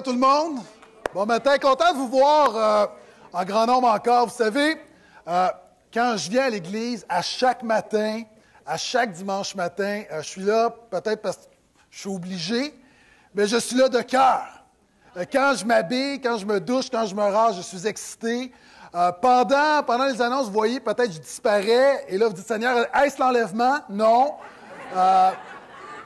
matin tout le monde. Bon matin, content de vous voir en grand nombre encore. Vous savez, quand je viens à l'église, à chaque matin, à chaque dimanche matin, je suis là peut-être parce que je suis obligé, mais je suis là de cœur. Quand je m'habille, quand je me douche, quand je me rase, je suis excité. Pendant les annonces, vous voyez, peut-être je disparais, et là vous dites, Seigneur, est-ce l'enlèvement? Non.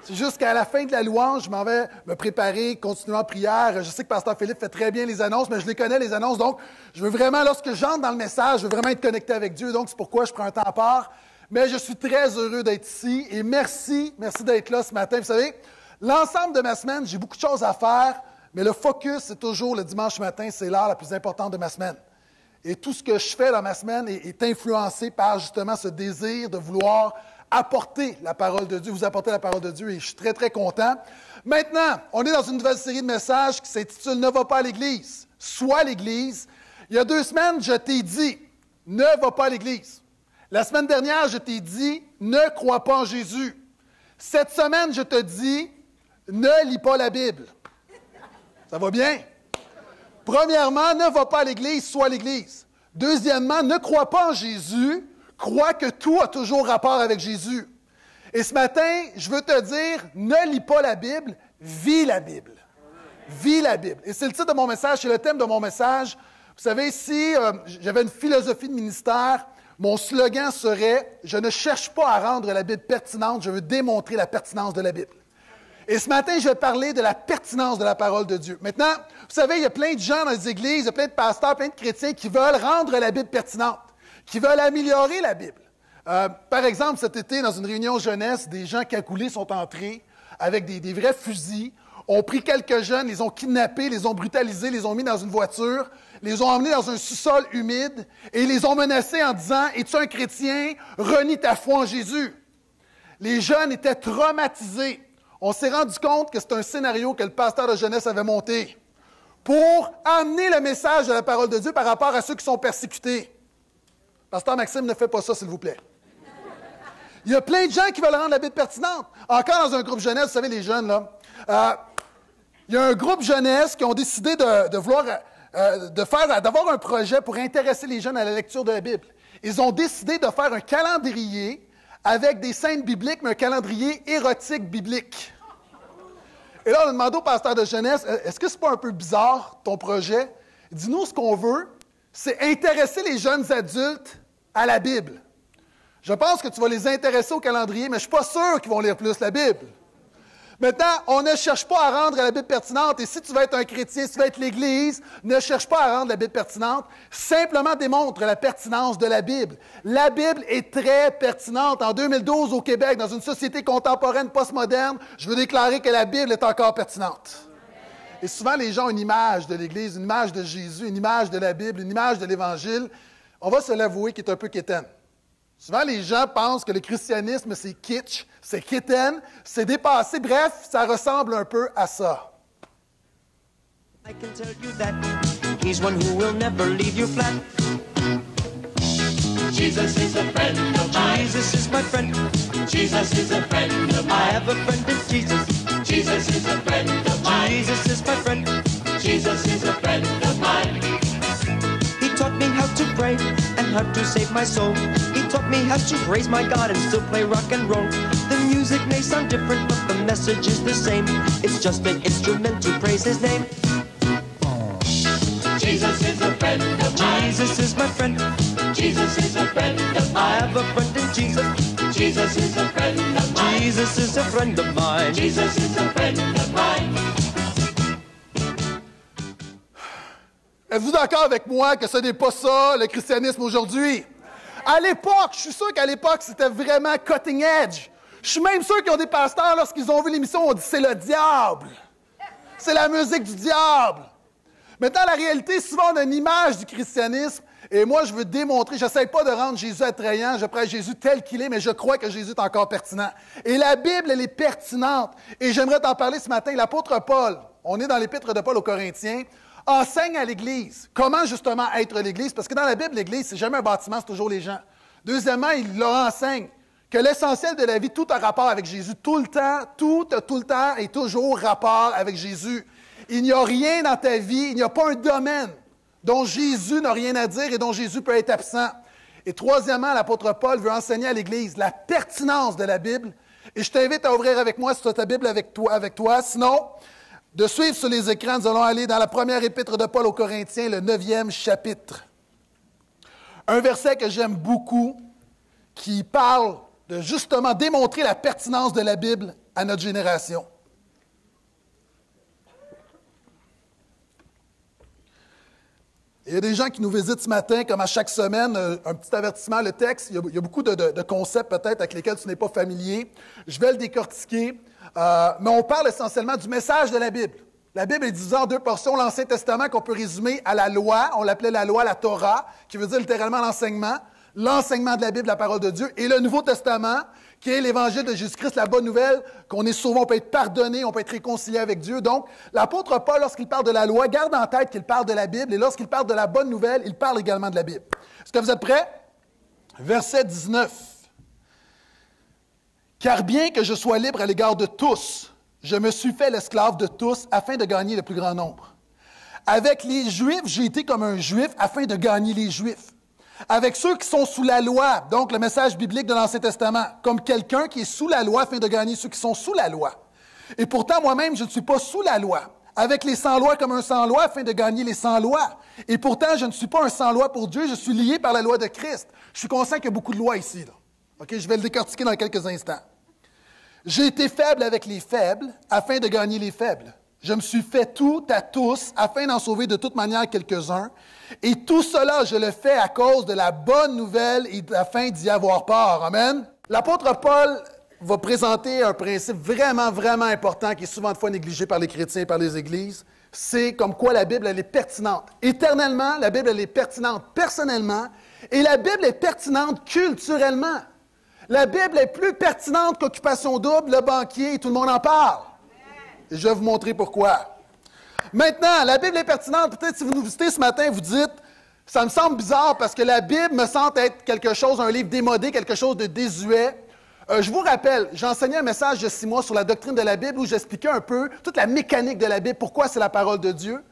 C'est juste qu'à la fin de la louange, je m'en vais me préparer, continuer en prière. Je sais que Pasteur Philippe fait très bien les annonces, mais je les connais, les annonces. Donc, je veux vraiment, lorsque j'entre dans le message, je veux vraiment être connecté avec Dieu. Donc, c'est pourquoi je prends un temps à part. Mais je suis très heureux d'être ici et merci d'être là ce matin. Vous savez, l'ensemble de ma semaine, j'ai beaucoup de choses à faire, mais le focus, c'est toujours le dimanche matin, c'est l'heure la plus importante de ma semaine. Et tout ce que je fais dans ma semaine est influencé par justement ce désir de vouloir apporter la parole de Dieu, vous apporter la parole de Dieu, et je suis très, très content. Maintenant, on est dans une nouvelle série de messages qui s'intitule « Ne va pas à l'Église, sois à l'Église ». Il y a 2 semaines, je t'ai dit « Ne va pas à l'Église ». La semaine dernière, je t'ai dit « Ne crois pas en Jésus ». Cette semaine, je te dis « Ne lis pas la Bible ». Ça va bien? Premièrement, ne va pas à l'Église, sois à l'Église. Deuxièmement, ne crois pas en Jésus, crois que tout a toujours rapport avec Jésus. Et ce matin, je veux te dire, ne lis pas la Bible, vis la Bible. Vis la Bible. Et c'est le titre de mon message, c'est le thème de mon message. Vous savez, si j'avais une philosophie de ministère, mon slogan serait « Je ne cherche pas à rendre la Bible pertinente, je veux démontrer la pertinence de la Bible ». Et ce matin, je vais parler de la pertinence de la parole de Dieu. Maintenant, vous savez, il y a plein de gens dans les églises, il y a plein de pasteurs, plein de chrétiens qui veulent rendre la Bible pertinente, qui veulent améliorer la Bible. Par exemple, cet été, dans une réunion jeunesse, des gens cagoulés sont entrés avec des vrais fusils, ont pris quelques jeunes, les ont kidnappés, les ont brutalisés, les ont mis dans une voiture, les ont emmenés dans un sous-sol humide et les ont menacés en disant « Es-tu un chrétien? Renie ta foi en Jésus. » Les jeunes étaient traumatisés. On s'est rendu compte que c'est un scénario que le pasteur de jeunesse avait monté pour amener le message de la parole de Dieu par rapport à ceux qui sont persécutés. Pasteur Maxime, ne faites pas ça, s'il vous plaît. Il y a plein de gens qui veulent rendre la Bible pertinente. Encore dans un groupe jeunesse, vous savez, les jeunes, là, il y a un groupe jeunesse qui ont décidé d'avoir un projet pour intéresser les jeunes à la lecture de la Bible. Ils ont décidé de faire un calendrier avec des scènes bibliques, mais un calendrier érotique biblique. Et là, on a demandé au pasteur de jeunesse, est-ce que c'est pas un peu bizarre, ton projet? Dis-nous ce qu'on veut, c'est intéresser les jeunes adultes à la Bible. Je pense que tu vas les intéresser au calendrier, mais je ne suis pas sûr qu'ils vont lire plus la Bible. Maintenant, on ne cherche pas à rendre la Bible pertinente, et si tu veux être un chrétien, si tu veux être l'Église, ne cherche pas à rendre la Bible pertinente, simplement démontre la pertinence de la Bible. La Bible est très pertinente. En 2012, au Québec, dans une société contemporaine postmoderne, je veux déclarer que la Bible est encore pertinente. Et souvent, les gens ont une image de l'Église, une image de Jésus, une image de la Bible, une image de l'Évangile, on va se l'avouer, qui est un peu quétaine. Souvent, les gens pensent que le christianisme, c'est kitsch, c'est quétaine, c'est dépassé. Bref, ça ressemble un peu à ça. I can tell you that he's one who will never leave you flat. Jesus is a friend of mine. Jesus is my friend. Jesus is a friend of I mine. have a friend in Jesus. Jesus is a friend of mine. Jesus is my friend. Jesus is a friend of mine. He taught me how to pray and how to save my soul. He taught me how to praise my God and still play rock and roll. The music may sound different, but the message is the same. It's just an instrument to praise His name. Jesus is a friend of mine. Jesus is my friend. Jesus is a friend of I mine. have a friend in Jesus. Jesus is a friend of mine. Jesus is a friend of mine. Jesus is a friend of mine. Êtes-vous d'accord avec moi que ce n'est pas ça, le christianisme aujourd'hui? À l'époque, je suis sûr qu'à l'époque, c'était vraiment cutting edge. Je suis même sûr qu'ils ont des pasteurs, lorsqu'ils ont vu l'émission, ont dit « c'est le diable ». C'est la musique du diable. Maintenant, la réalité, souvent, on a une image du christianisme. Et moi, je veux démontrer, je n'essaie pas de rendre Jésus attrayant, je prends Jésus tel qu'il est, mais je crois que Jésus est encore pertinent. Et la Bible, elle est pertinente. Et j'aimerais t'en parler ce matin. L'apôtre Paul, on est dans l'épître de Paul aux Corinthiens, enseigne à l'Église comment justement être l'Église, parce que dans la Bible, l'Église, c'est jamais un bâtiment, c'est toujours les gens. Deuxièmement, il leur enseigne que l'essentiel de la vie, tout a rapport avec Jésus. Tout le temps et toujours rapport avec Jésus. Il n'y a rien dans ta vie, il n'y a pas un domaine dont Jésus n'a rien à dire et dont Jésus peut être absent. Et troisièmement, l'apôtre Paul veut enseigner à l'Église la pertinence de la Bible. Et je t'invite à ouvrir avec moi, si tu as ta Bible avec toi. Sinon, de suivre sur les écrans, nous allons aller dans la première épître de Paul aux Corinthiens, le 9e chapitre. Un verset que j'aime beaucoup, qui parle de justement démontrer la pertinence de la Bible à notre génération. Il y a des gens qui nous visitent ce matin, comme à chaque semaine, un petit avertissement, le texte. Il y a beaucoup de concepts peut-être avec lesquels tu n'es pas familier. Je vais le décortiquer, mais on parle essentiellement du message de la Bible. La Bible est divisée en deux portions. L'Ancien Testament qu'on peut résumer à la loi, on l'appelait la loi, la Torah, qui veut dire littéralement l'enseignement de la Bible, la parole de Dieu, et le Nouveau Testament, qui est l'Évangile de Jésus-Christ, la bonne nouvelle, qu'on est sauvé, on peut être pardonné, on peut être réconcilié avec Dieu. Donc, l'apôtre Paul, lorsqu'il parle de la loi, garde en tête qu'il parle de la Bible, et lorsqu'il parle de la bonne nouvelle, il parle également de la Bible. Est-ce que vous êtes prêts? Verset 19. « Car bien que je sois libre à l'égard de tous, je me suis fait l'esclave de tous afin de gagner le plus grand nombre. Avec les Juifs, j'ai été comme un Juif afin de gagner les Juifs. Avec ceux qui sont sous la loi, donc le message biblique de l'Ancien Testament, comme quelqu'un qui est sous la loi afin de gagner ceux qui sont sous la loi. Et pourtant, moi-même, je ne suis pas sous la loi. Avec les sans-lois comme un sans-loi afin de gagner les sans-lois. Et pourtant, je ne suis pas un sans-loi pour Dieu, je suis lié par la loi de Christ. Je suis conscient qu'il y a beaucoup de lois ici. Là. OK, je vais le décortiquer dans quelques instants. J'ai été faible avec les faibles afin de gagner les faibles. Je me suis fait tout à tous afin d'en sauver de toute manière quelques-uns. Et tout cela, je le fais à cause de la bonne nouvelle et afin d'y avoir part. Amen. L'apôtre Paul va présenter un principe vraiment, vraiment important qui est souvent de fois négligé par les chrétiens et par les églises. C'est comme quoi la Bible, elle est pertinente. Éternellement, la Bible, elle est pertinente personnellement. Et la Bible est pertinente culturellement. La Bible est plus pertinente qu'Occupation double, le banquier, et tout le monde en parle. Et je vais vous montrer pourquoi. Maintenant, la Bible est pertinente. Peut-être si vous nous visitez ce matin, vous dites, ça me semble bizarre parce que la Bible me semble être quelque chose, un livre démodé, quelque chose de désuet. Je vous rappelle, j'ai enseigné un message de 6 mois sur la doctrine de la Bible où j'expliquais un peu toute la mécanique de la Bible, pourquoi c'est la parole de Dieu.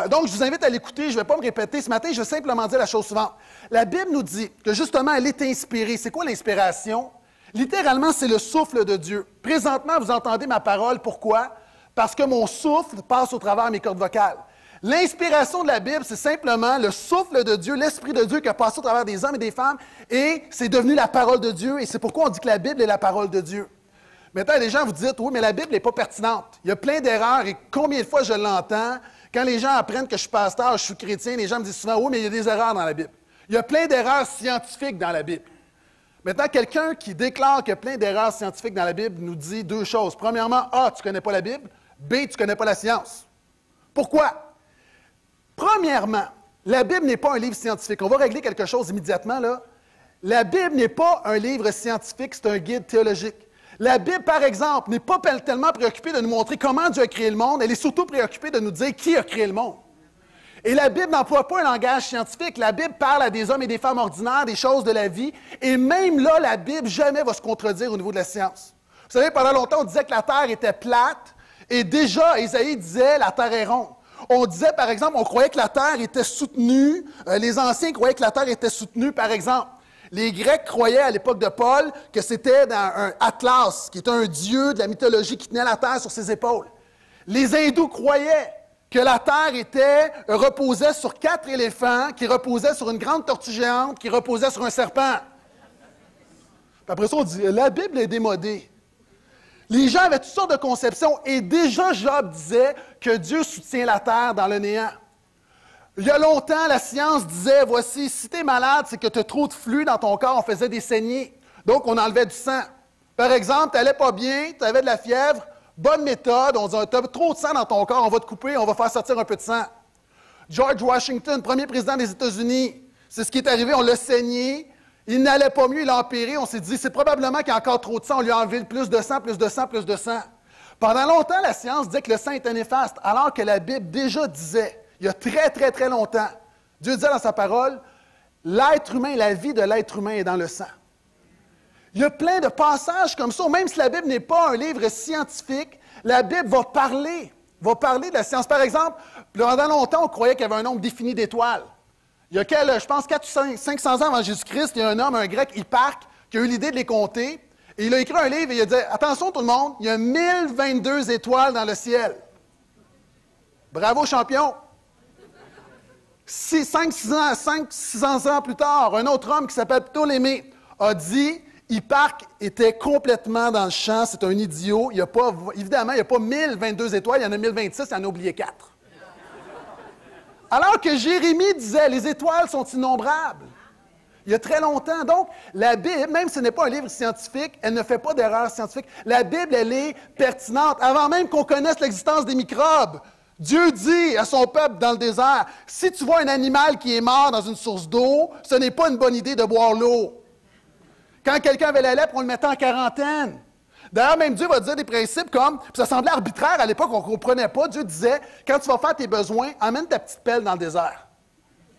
Donc, je vous invite à l'écouter, je ne vais pas me répéter. Ce matin, je vais simplement dire la chose suivante. La Bible nous dit que justement, elle est inspirée. C'est quoi l'inspiration? Littéralement, c'est le souffle de Dieu. Présentement, vous entendez ma parole. Pourquoi? Parce que mon souffle passe au travers de mes cordes vocales. L'inspiration de la Bible, c'est simplement le souffle de Dieu, l'Esprit de Dieu qui a passé au travers des hommes et des femmes, et c'est devenu la parole de Dieu, et c'est pourquoi on dit que la Bible est la parole de Dieu. Maintenant, les gens vous disent, oui, mais la Bible n'est pas pertinente. Il y a plein d'erreurs, et combien de fois je l'entends, quand les gens apprennent que je suis pasteur, je suis chrétien, les gens me disent souvent, oui, mais il y a des erreurs dans la Bible. Il y a plein d'erreurs scientifiques dans la Bible. Maintenant, quelqu'un qui déclare qu'il y a plein d'erreurs scientifiques dans la Bible nous dit deux choses. Premièrement, A, tu ne connais pas la Bible. B, tu ne connais pas la science. Pourquoi? Premièrement, la Bible n'est pas un livre scientifique. On va régler quelque chose immédiatement, là. La Bible n'est pas un livre scientifique, c'est un guide théologique. La Bible, par exemple, n'est pas tellement préoccupée de nous montrer comment Dieu a créé le monde, elle est surtout préoccupée de nous dire qui a créé le monde. Et la Bible n'emploie pas un langage scientifique. La Bible parle à des hommes et des femmes ordinaires, des choses de la vie, et même là, la Bible jamais va se contredire au niveau de la science. Vous savez, pendant longtemps, on disait que la Terre était plate, et déjà, Isaïe disait la Terre est ronde. On disait, par exemple, on croyait que la Terre était soutenue, les anciens croyaient que la Terre était soutenue, par exemple. Les Grecs croyaient à l'époque de Paul que c'était un Atlas, qui était un dieu de la mythologie qui tenait la Terre sur ses épaules. Les Hindous croyaient que la Terre reposait sur 4 éléphants, qui reposaient sur une grande tortue géante, qui reposait sur un serpent. Puis après ça, on dit, la Bible est démodée. Les gens avaient toutes sortes de conceptions, et déjà Job disait que Dieu soutient la terre dans le néant. Il y a longtemps, la science disait, voici, si tu es malade, c'est que tu as trop de flux dans ton corps, on faisait des saignées. Donc, on enlevait du sang. Par exemple, tu n'allais pas bien, tu avais de la fièvre, bonne méthode, on disait, tu as trop de sang dans ton corps, on va te couper, on va faire sortir un peu de sang. George Washington, premier président des États-Unis, c'est ce qui est arrivé, on l'a saigné. Il n'allait pas mieux, il a empiré. On s'est dit, c'est probablement qu'il y a encore trop de sang. On lui a enlevé plus de sang, plus de sang, plus de sang. Pendant longtemps, la science disait que le sang était néfaste, alors que la Bible déjà disait, il y a très, très, très longtemps, Dieu disait dans sa parole, l'être humain, la vie de l'être humain est dans le sang. Il y a plein de passages comme ça. Même si la Bible n'est pas un livre scientifique, la Bible va parler va parler de la science. Par exemple, pendant longtemps, on croyait qu'il y avait un nombre défini d'étoiles. Il y a, je pense, 500 ans avant Jésus-Christ, il y a un homme, un grec, Hipparque, qui a eu l'idée de les compter. Et il a écrit un livre et il a dit, attention tout le monde, il y a 1022 étoiles dans le ciel. Bravo, champion! 500-600 ans plus tard, un autre homme qui s'appelle Ptolémée a dit, Hipparque était complètement dans le champ, c'est un idiot. Évidemment, il n'y a pas 1022 étoiles, il y en a 1026, il en a oublié 4. Alors que Jérémie disait, les étoiles sont innombrables. Il y a très longtemps. Donc, la Bible, même si ce n'est pas un livre scientifique, elle ne fait pas d'erreur scientifique. La Bible, elle est pertinente. Avant même qu'on connaisse l'existence des microbes, Dieu dit à son peuple dans le désert, si tu vois un animal qui est mort dans une source d'eau, ce n'est pas une bonne idée de boire l'eau. Quand quelqu'un avait la lèpre, on le mettait en quarantaine. D'ailleurs, même Dieu va dire des principes comme, puis ça semblait arbitraire à l'époque, on ne comprenait pas, Dieu disait, quand tu vas faire tes besoins, emmène ta petite pelle dans le désert.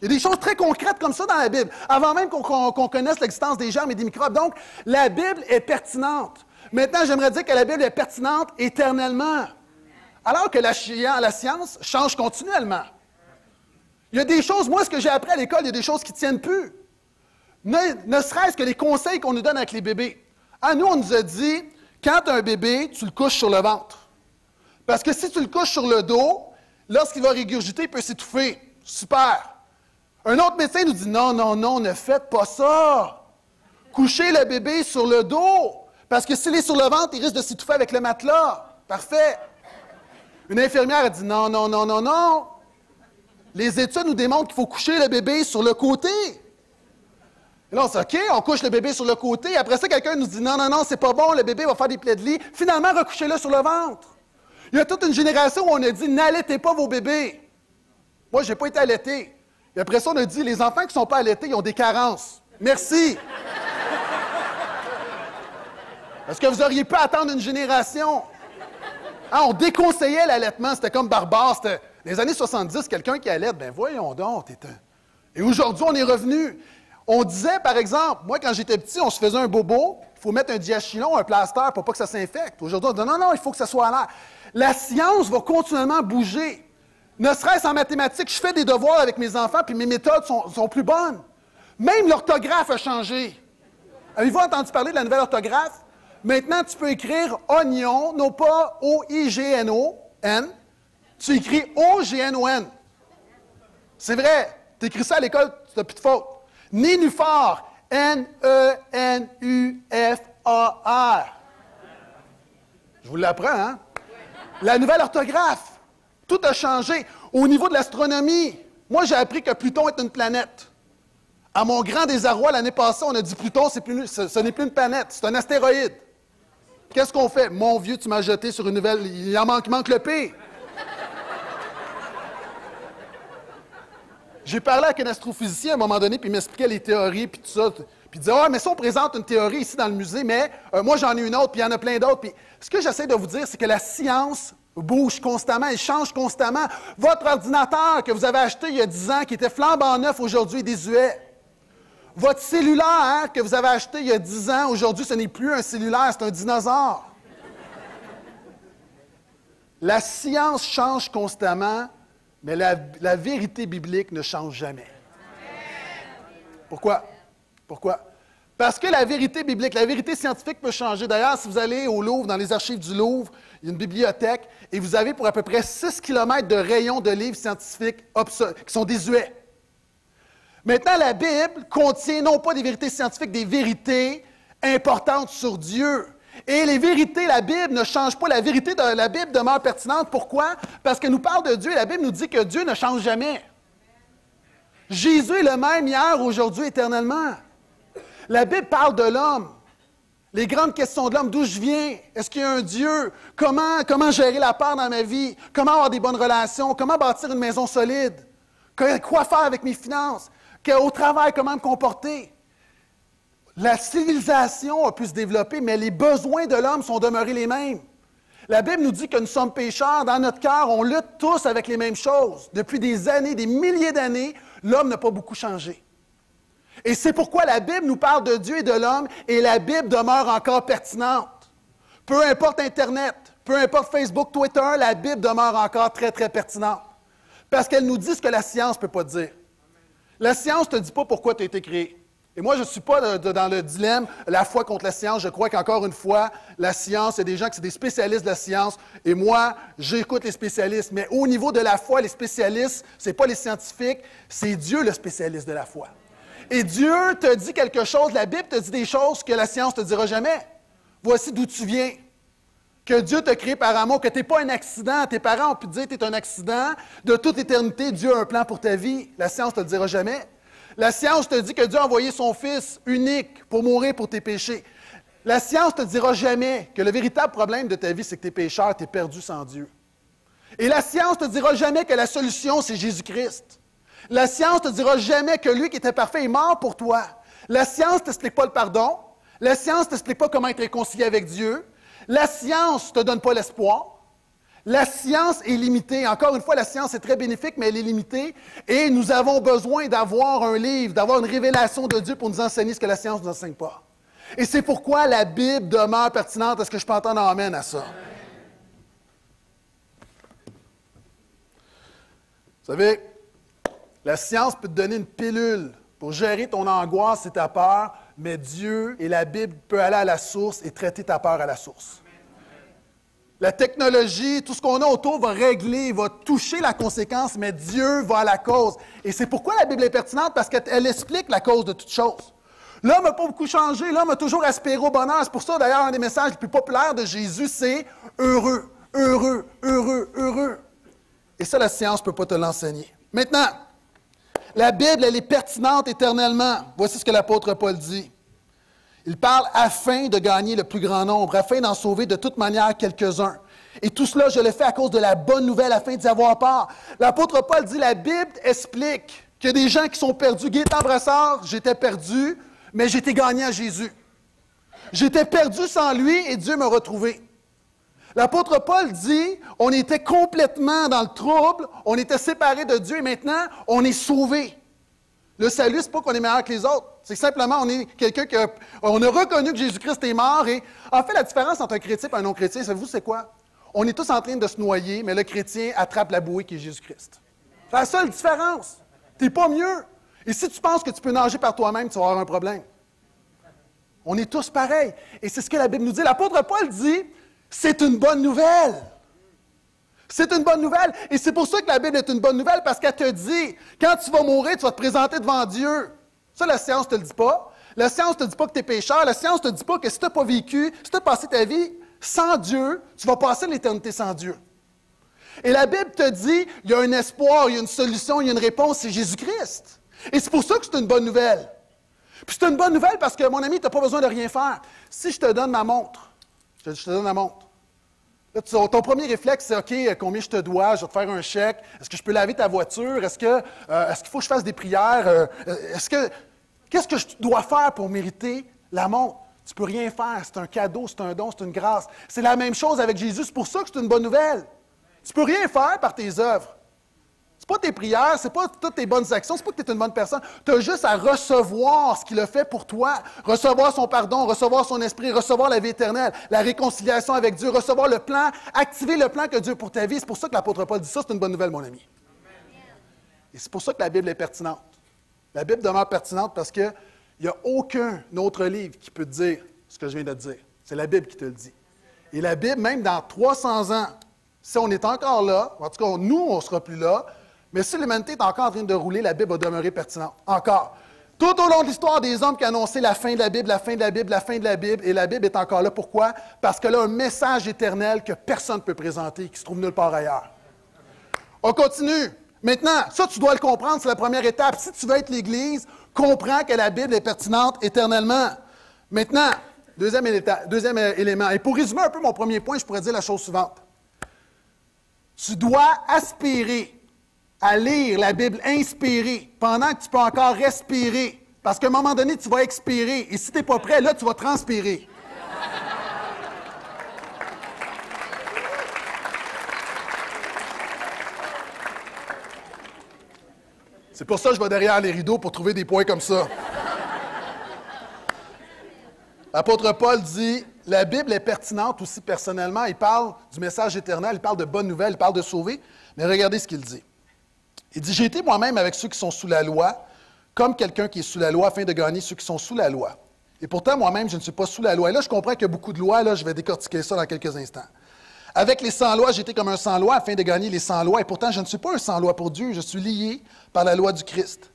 Il y a des choses très concrètes comme ça dans la Bible, avant même qu'on connaisse l'existence des germes et des microbes. Donc, la Bible est pertinente. Maintenant, j'aimerais dire que la Bible est pertinente éternellement. Alors que la science change continuellement. Il y a des choses, moi, ce que j'ai appris à l'école, il y a des choses qui ne tiennent plus. Ne serait-ce que les conseils qu'on nous donne avec les bébés. Nous, on nous a dit, quand tu as un bébé, tu le couches sur le ventre. Parce que si tu le couches sur le dos, lorsqu'il va régurgiter, il peut s'étouffer. Super. Un autre médecin nous dit, non, ne faites pas ça. Couchez le bébé sur le dos. Parce que s'il est sur le ventre, il risque de s'étouffer avec le matelas. Parfait. Une infirmière a dit, non. Les études nous démontrent qu'il faut coucher le bébé sur le côté. Et là, on dit, OK, on couche le bébé sur le côté. Après ça, quelqu'un nous dit, non, c'est pas bon, le bébé va faire des plaies de lit. Finalement, recouchez-le sur le ventre. Il y a toute une génération où on a dit, n'allaitez pas vos bébés. Moi, je n'ai pas été allaité. Et après ça, on a dit, les enfants qui ne sont pas allaités, ils ont des carences. Merci. Est-ce que vous auriez pu attendre une génération? On déconseillait l'allaitement, c'était comme barbare. C'était les années 70, quelqu'un qui allaite, ben voyons donc. Et aujourd'hui, on est revenu. On disait, par exemple, moi, quand j'étais petit, on se faisait un bobo, il faut mettre un diachylon, un plaster pour pas que ça s'infecte. Aujourd'hui, on dit, non, il faut que ça soit à l'air. La science va continuellement bouger. Ne serait-ce en mathématiques, je fais des devoirs avec mes enfants, puis mes méthodes sont plus bonnes. Même l'orthographe a changé. Avez-vous entendu parler de la nouvelle orthographe? Maintenant, tu peux écrire oignon, non pas O-I-G-N-O-N. Tu écris O-G-N-O-N. C'est vrai. Tu écris ça à l'école, tu n'as plus de faute. Nénuphar, N-E-N-U-F-A-R. Je vous l'apprends, hein? La nouvelle orthographe. Tout a changé. Au niveau de l'astronomie, moi, j'ai appris que Pluton est une planète. À mon grand désarroi, l'année passée, on a dit Pluton, ce n'est plus une planète, c'est un astéroïde. Qu'est-ce qu'on fait? Mon vieux, tu m'as jeté sur une nouvelle... Il manque le P. J'ai parlé avec un astrophysicien à un moment donné, puis il m'expliquait les théories, puis tout ça. Puis il disait, mais ça, on présente une théorie ici dans le musée, mais moi, j'en ai une autre, puis il y en a plein d'autres. Puis ce que j'essaie de vous dire, c'est que la science bouge constamment, elle change constamment. Votre ordinateur que vous avez acheté il y a 10 ans, qui était flambant neuf, aujourd'hui est désuet. Votre cellulaire que vous avez acheté il y a 10 ans, aujourd'hui, ce n'est plus un cellulaire, c'est un dinosaure. La science change constamment, mais la vérité biblique ne change jamais. Pourquoi? Parce que la vérité biblique, la vérité scientifique peut changer. D'ailleurs, si vous allez au Louvre, dans les archives du Louvre, il y a une bibliothèque, et vous avez pour à peu près 6 km de rayons de livres scientifiques qui sont désuets. Maintenant, la Bible contient non pas des vérités scientifiques, des vérités importantes sur Dieu. Et les vérités, la Bible ne change pas. La vérité de la Bible demeure pertinente. Pourquoi? Parce qu'elle nous parle de Dieu et la Bible nous dit que Dieu ne change jamais. Jésus est le même hier, aujourd'hui, éternellement. La Bible parle de l'homme. Les grandes questions de l'homme, d'où je viens? Est-ce qu'il y a un Dieu? Comment gérer la peur dans ma vie? Comment avoir des bonnes relations? Comment bâtir une maison solide? Quoi faire avec mes finances? Au travail, comment me comporter? La civilisation a pu se développer, mais les besoins de l'homme sont demeurés les mêmes. La Bible nous dit que nous sommes pécheurs. Dans notre cœur, on lutte tous avec les mêmes choses. Depuis des années, des milliers d'années, l'homme n'a pas beaucoup changé. Et c'est pourquoi la Bible nous parle de Dieu et de l'homme, et la Bible demeure encore pertinente. Peu importe Internet, peu importe Facebook, Twitter, la Bible demeure encore très, très pertinente. Parce qu'elle nous dit ce que la science ne peut pas dire. La science ne te dit pas pourquoi tu as été créé. Et moi, je ne suis pas dans le dilemme, la foi contre la science. Je crois qu'encore une fois, la science, il y a des gens qui sont des spécialistes de la science. Et moi, j'écoute les spécialistes. Mais au niveau de la foi, les spécialistes, ce n'est pas les scientifiques, c'est Dieu le spécialiste de la foi. Et Dieu te dit quelque chose, la Bible te dit des choses que la science ne te dira jamais. Voici d'où tu viens. Que Dieu t'a créé par amour, que tu n'es pas un accident. Tes parents ont pu te dire que tu es un accident. De toute éternité, Dieu a un plan pour ta vie. La science ne te le dira jamais. La science te dit que Dieu a envoyé son Fils unique pour mourir pour tes péchés. La science ne te dira jamais que le véritable problème de ta vie, c'est que tu es pécheur, tu es perdu sans Dieu. Et la science ne te dira jamais que la solution, c'est Jésus-Christ. La science ne te dira jamais que lui qui était parfait est mort pour toi. La science ne t'explique pas le pardon. La science ne t'explique pas comment être réconcilié avec Dieu. La science ne te donne pas l'espoir. La science est limitée. Encore une fois, la science est très bénéfique, mais elle est limitée. Et nous avons besoin d'avoir un livre, d'avoir une révélation de Dieu pour nous enseigner ce que la science ne nous enseigne pas. Et c'est pourquoi la Bible demeure pertinente. Est-ce que je peux entendre un amen à ça? Vous savez, la science peut te donner une pilule pour gérer ton angoisse et ta peur, mais Dieu et la Bible peuvent aller à la source et traiter ta peur à la source. La technologie, tout ce qu'on a autour va régler, va toucher la conséquence, mais Dieu va à la cause. Et c'est pourquoi la Bible est pertinente, parce qu'elle explique la cause de toutes choses. L'homme n'a pas beaucoup changé, l'homme a toujours aspiré au bonheur. C'est pour ça, d'ailleurs, un des messages les plus populaires de Jésus, c'est « heureux, heureux, heureux, heureux ». Et ça, la science ne peut pas te l'enseigner. Maintenant, la Bible, elle est pertinente éternellement. Voici ce que l'apôtre Paul dit. Il parle afin de gagner le plus grand nombre, afin d'en sauver de toute manière quelques-uns. Et tout cela, je le fais à cause de la bonne nouvelle, afin d'y avoir part. L'apôtre Paul dit, la Bible explique qu'il y a des gens qui sont perdus. Gaétan Brassard, j'étais perdu, mais j'étais gagné à Jésus. J'étais perdu sans lui et Dieu m'a retrouvé. L'apôtre Paul dit, on était complètement dans le trouble, on était séparés de Dieu et maintenant, on est sauvés. Le salut, ce n'est pas qu'on est meilleur que les autres. C'est simplement, on est quelqu'un on a reconnu que Jésus-Christ est mort. Et en fait, la différence entre un chrétien et un non-chrétien, savez-vous, c'est quoi? On est tous en train de se noyer, mais le chrétien attrape la bouée qui est Jésus-Christ. C'est la seule différence. Tu n'es pas mieux. Et si tu penses que tu peux nager par toi-même, tu vas avoir un problème. On est tous pareils. Et c'est ce que la Bible nous dit. L'apôtre Paul dit, c'est une bonne nouvelle. C'est une bonne nouvelle. Et c'est pour ça que la Bible est une bonne nouvelle, parce qu'elle te dit, quand tu vas mourir, tu vas te présenter devant Dieu. Ça, la science ne te le dit pas. La science ne te dit pas que tu es pécheur. La science ne te dit pas que si tu n'as pas vécu, si tu as passé ta vie sans Dieu, tu vas passer l'éternité sans Dieu. Et la Bible te dit, il y a un espoir, il y a une solution, il y a une réponse, c'est Jésus-Christ. Et c'est pour ça que c'est une bonne nouvelle. Puis c'est une bonne nouvelle parce que, mon ami, tu n'as pas besoin de rien faire. Si je te donne ma montre, je te donne la montre. Là, ton premier réflexe, c'est « OK, combien je te dois? Je vais te faire un chèque. Est-ce que je peux laver ta voiture? Est-ce qu'il faut que je fasse des prières? Qu'est-ce que je dois faire pour mériter la montre? Tu ne peux rien faire. C'est un cadeau, c'est un don, c'est une grâce. C'est la même chose avec Jésus. C'est pour ça que c'est une bonne nouvelle. Tu ne peux rien faire par tes œuvres. Ce n'est pas tes prières, ce n'est pas toutes tes bonnes actions, ce n'est pas que tu es une bonne personne. Tu as juste à recevoir ce qu'il a fait pour toi, recevoir son pardon, recevoir son esprit, recevoir la vie éternelle, la réconciliation avec Dieu, recevoir le plan, activer le plan que Dieu a pour ta vie. C'est pour ça que l'apôtre Paul dit ça, c'est une bonne nouvelle, mon ami. Et c'est pour ça que la Bible est pertinente. La Bible demeure pertinente parce qu'il n'y a aucun autre livre qui peut te dire ce que je viens de te dire. C'est la Bible qui te le dit. Et la Bible, même dans 300 ans, si on est encore là, en tout cas, nous, on ne sera plus là, mais si l'humanité est encore en train de rouler, la Bible va demeurer pertinente. Encore. Tout au long de l'histoire des hommes qui ont annoncé la fin de la Bible, la fin de la Bible, la fin de la Bible, et la Bible est encore là. Pourquoi? Parce qu'elle a un message éternel que personne ne peut présenter, qui se trouve nulle part ailleurs. On continue. Maintenant, ça, tu dois le comprendre, c'est la première étape. Si tu veux être l'Église, comprends que la Bible est pertinente éternellement. Maintenant, deuxième élément. Et pour résumer un peu mon premier point, je pourrais dire la chose suivante. Tu dois aspirer à lire la Bible inspirée pendant que tu peux encore respirer. Parce qu'à un moment donné, tu vas expirer. Et si tu n'es pas prêt, là, tu vas transpirer. C'est pour ça que je vais derrière les rideaux pour trouver des points comme ça. L'apôtre Paul dit, la Bible est pertinente aussi personnellement. Il parle du message éternel, il parle de bonnes nouvelles, il parle de sauver. Mais regardez ce qu'il dit. Il dit, « J'ai été moi-même avec ceux qui sont sous la loi, comme quelqu'un qui est sous la loi, afin de gagner ceux qui sont sous la loi. Et pourtant, moi-même, je ne suis pas sous la loi. » Et là, je comprends qu'il y a beaucoup de lois. Là, je vais décortiquer ça dans quelques instants. « Avec les sans-lois, j'étais comme un sans-loi afin de gagner les sans-lois. Et pourtant, je ne suis pas un sans-loi pour Dieu. Je suis lié par la loi du Christ. »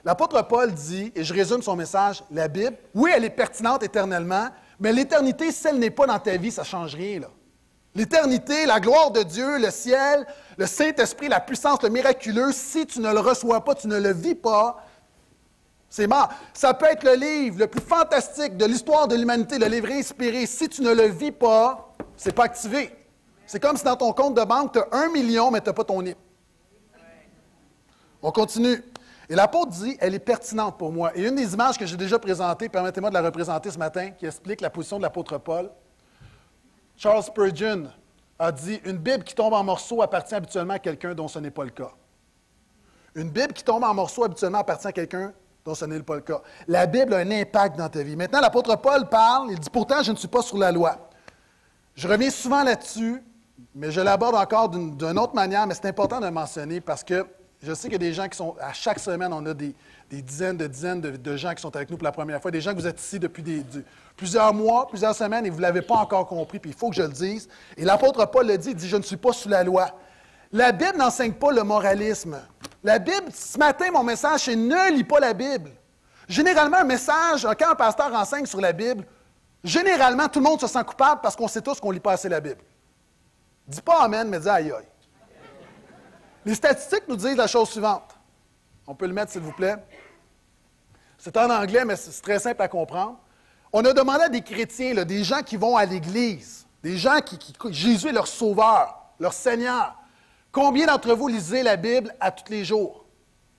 L'apôtre Paul dit, et je résume son message, la Bible, oui, elle est pertinente éternellement, mais l'éternité, si elle n'est pas dans ta vie, ça ne change rien, là. L'éternité, la gloire de Dieu, le ciel, le Saint-Esprit, la puissance, le miraculeux, si tu ne le reçois pas, tu ne le vis pas, c'est mort. Ça peut être le livre le plus fantastique de l'histoire de l'humanité, le livre inspiré. Si tu ne le vis pas, c'est pas activé. C'est comme si dans ton compte de banque, tu as 1 million, mais tu n'as pas ton NIP. On continue. Et l'apôtre dit, elle est pertinente pour moi. Et une des images que j'ai déjà présentées, permettez-moi de la représenter ce matin, qui explique la position de l'apôtre Paul. Charles Spurgeon a dit, une Bible qui tombe en morceaux appartient habituellement à quelqu'un dont ce n'est pas le cas. Une Bible qui tombe en morceaux habituellement appartient à quelqu'un dont ce n'est pas le cas. La Bible a un impact dans ta vie. Maintenant, l'apôtre Paul parle, il dit, pourtant, je ne suis pas sur la loi. Je reviens souvent là-dessus, mais je l'aborde encore d'une autre manière, mais c'est important de le mentionner parce que je sais qu'il y a des gens qui sont, à chaque semaine, on a des dizaines de gens qui sont avec nous pour la première fois, des gens que vous êtes ici depuis plusieurs mois, plusieurs semaines, et vous ne l'avez pas encore compris, puis il faut que je le dise. Et l'apôtre Paul le dit, il dit, je ne suis pas sous la loi. La Bible n'enseigne pas le moralisme. La Bible, ce matin, mon message, c'est ne lis pas la Bible. Généralement, un message, quand un pasteur enseigne sur la Bible, généralement, tout le monde se sent coupable parce qu'on sait tous qu'on ne lit pas assez la Bible. Dis pas amen, mais dis aïe aïe. Les statistiques nous disent la chose suivante. On peut le mettre, s'il vous plaît. C'est en anglais, mais c'est très simple à comprendre. On a demandé à des chrétiens, là, des gens qui vont à l'Église, des gens qui Jésus est leur sauveur, leur Seigneur. Combien d'entre vous lisez la Bible à tous les jours?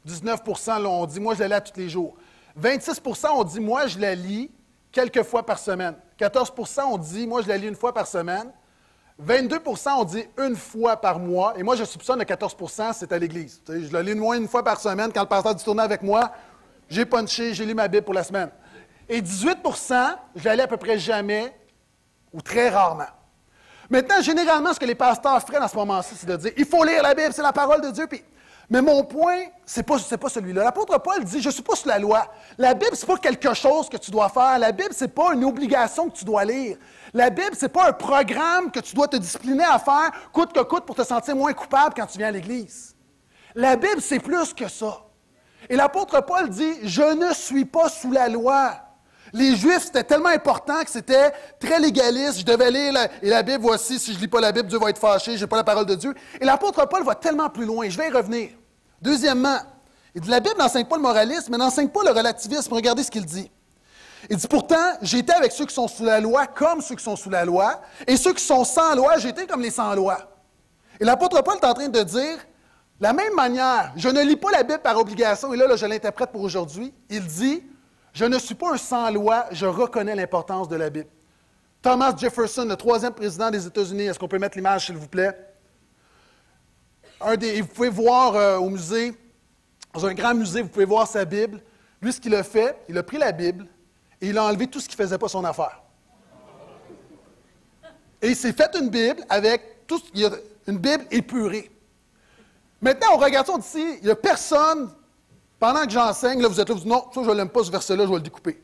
19 % là, on dit, moi, je la lis à tous les jours. 26 % on dit, moi, je la lis quelques fois par semaine. 14 % on dit, moi, je la lis une fois par semaine. 22 % on dit une fois par mois. Et moi, je soupçonne le 14 % c'est à l'Église. Je la lis moins une fois par semaine. Quand le pasteur dit tourner avec moi, j'ai punché, j'ai lu ma Bible pour la semaine. Et 18 % je la lis à peu près jamais ou très rarement. Maintenant, généralement, ce que les pasteurs feraient dans ce moment-ci, c'est de dire, il faut lire la Bible, c'est la parole de Dieu. Mais mon point, c'est pas celui-là. L'apôtre Paul dit, je ne suis pas sous la loi. La Bible, ce n'est pas quelque chose que tu dois faire. La Bible, ce n'est pas une obligation que tu dois lire. La Bible, ce n'est pas un programme que tu dois te discipliner à faire, coûte que coûte, pour te sentir moins coupable quand tu viens à l'Église. La Bible, c'est plus que ça. Et l'apôtre Paul dit, je ne suis pas sous la loi. Les Juifs, c'était tellement important que c'était très légaliste. Je devais lire la Bible, voici, si je ne lis pas la Bible, Dieu va être fâché, je n'ai pas la parole de Dieu. Et l'apôtre Paul va tellement plus loin. Je vais y revenir. Deuxièmement, il dit, la Bible n'enseigne pas le moralisme, mais n'enseigne pas le relativisme. Regardez ce qu'il dit. Il dit, pourtant, j'ai été avec ceux qui sont sous la loi comme ceux qui sont sous la loi, et ceux qui sont sans loi, j'ai été comme les sans loi. Et l'apôtre Paul est en train de dire, de la même manière, je ne lis pas la Bible par obligation, et là je l'interprète pour aujourd'hui, il dit, je ne suis pas un sans-loi, je reconnais l'importance de la Bible. Thomas Jefferson, le 3e président des États-Unis, est-ce qu'on peut mettre l'image, s'il vous plaît? Vous pouvez voir au musée, dans un grand musée, vous pouvez voir sa Bible. Lui, ce qu'il a fait, il a pris la Bible et il a enlevé tout ce qui ne faisait pas son affaire. Et il s'est fait une Bible avec une Bible épurée. Maintenant, on regarde ça, on dit ici, il n'y a personne, pendant que j'enseigne, là, vous êtes là, vous dites, non, ça, je ne l'aime pas, ce verset-là, je vais le découper.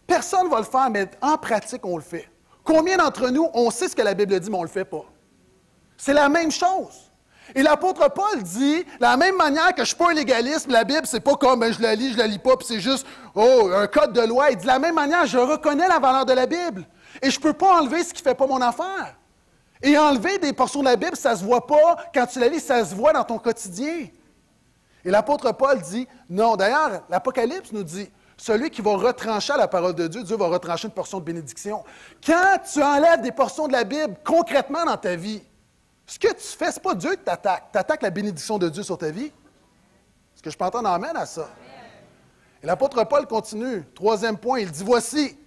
Personne ne va le faire, mais en pratique, on le fait. Combien d'entre nous, on sait ce que la Bible dit, mais on ne le fait pas? C'est la même chose. Et l'apôtre Paul dit, de la même manière que je ne suis pas un légaliste, la Bible, c'est pas comme je la lis pas, puis c'est juste un code de loi. Il dit, de la même manière, je reconnais la valeur de la Bible. Et je ne peux pas enlever ce qui ne fait pas mon affaire. Et enlever des portions de la Bible, ça ne se voit pas. Quand tu la lis, ça se voit dans ton quotidien. Et l'apôtre Paul dit, non. D'ailleurs, l'Apocalypse nous dit, celui qui va retrancher la parole de Dieu, Dieu va retrancher une portion de bénédiction. Quand tu enlèves des portions de la Bible concrètement dans ta vie, ce que tu fais, ce n'est pas Dieu qui t'attaque. Tu attaques la bénédiction de Dieu sur ta vie. Est-ce que je peux entendre amène à ça? Et l'apôtre Paul continue. 3e point, il dit, voici,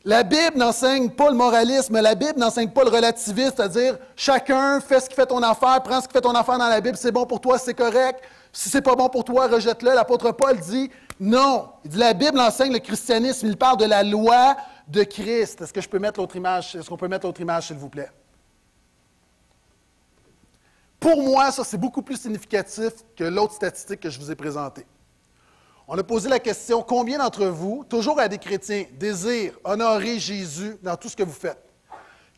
la Bible n'enseigne pas le moralisme, la Bible n'enseigne pas le relativisme, c'est-à-dire chacun fait ce qui fait ton affaire, prends ce qui fait ton affaire dans la Bible, c'est bon pour toi, c'est correct. Si c'est pas bon pour toi, rejette-le. L'apôtre Paul dit non. Il dit la Bible enseigne le christianisme, il parle de la loi de Christ. Est-ce que je peux mettre l'autre image? Est-ce qu'on peut mettre l'autre image, s'il vous plaît? Pour moi, ça, c'est beaucoup plus significatif que l'autre statistique que je vous ai présentée. On a posé la question, combien d'entre vous, toujours à des chrétiens, désirent honorer Jésus dans tout ce que vous faites?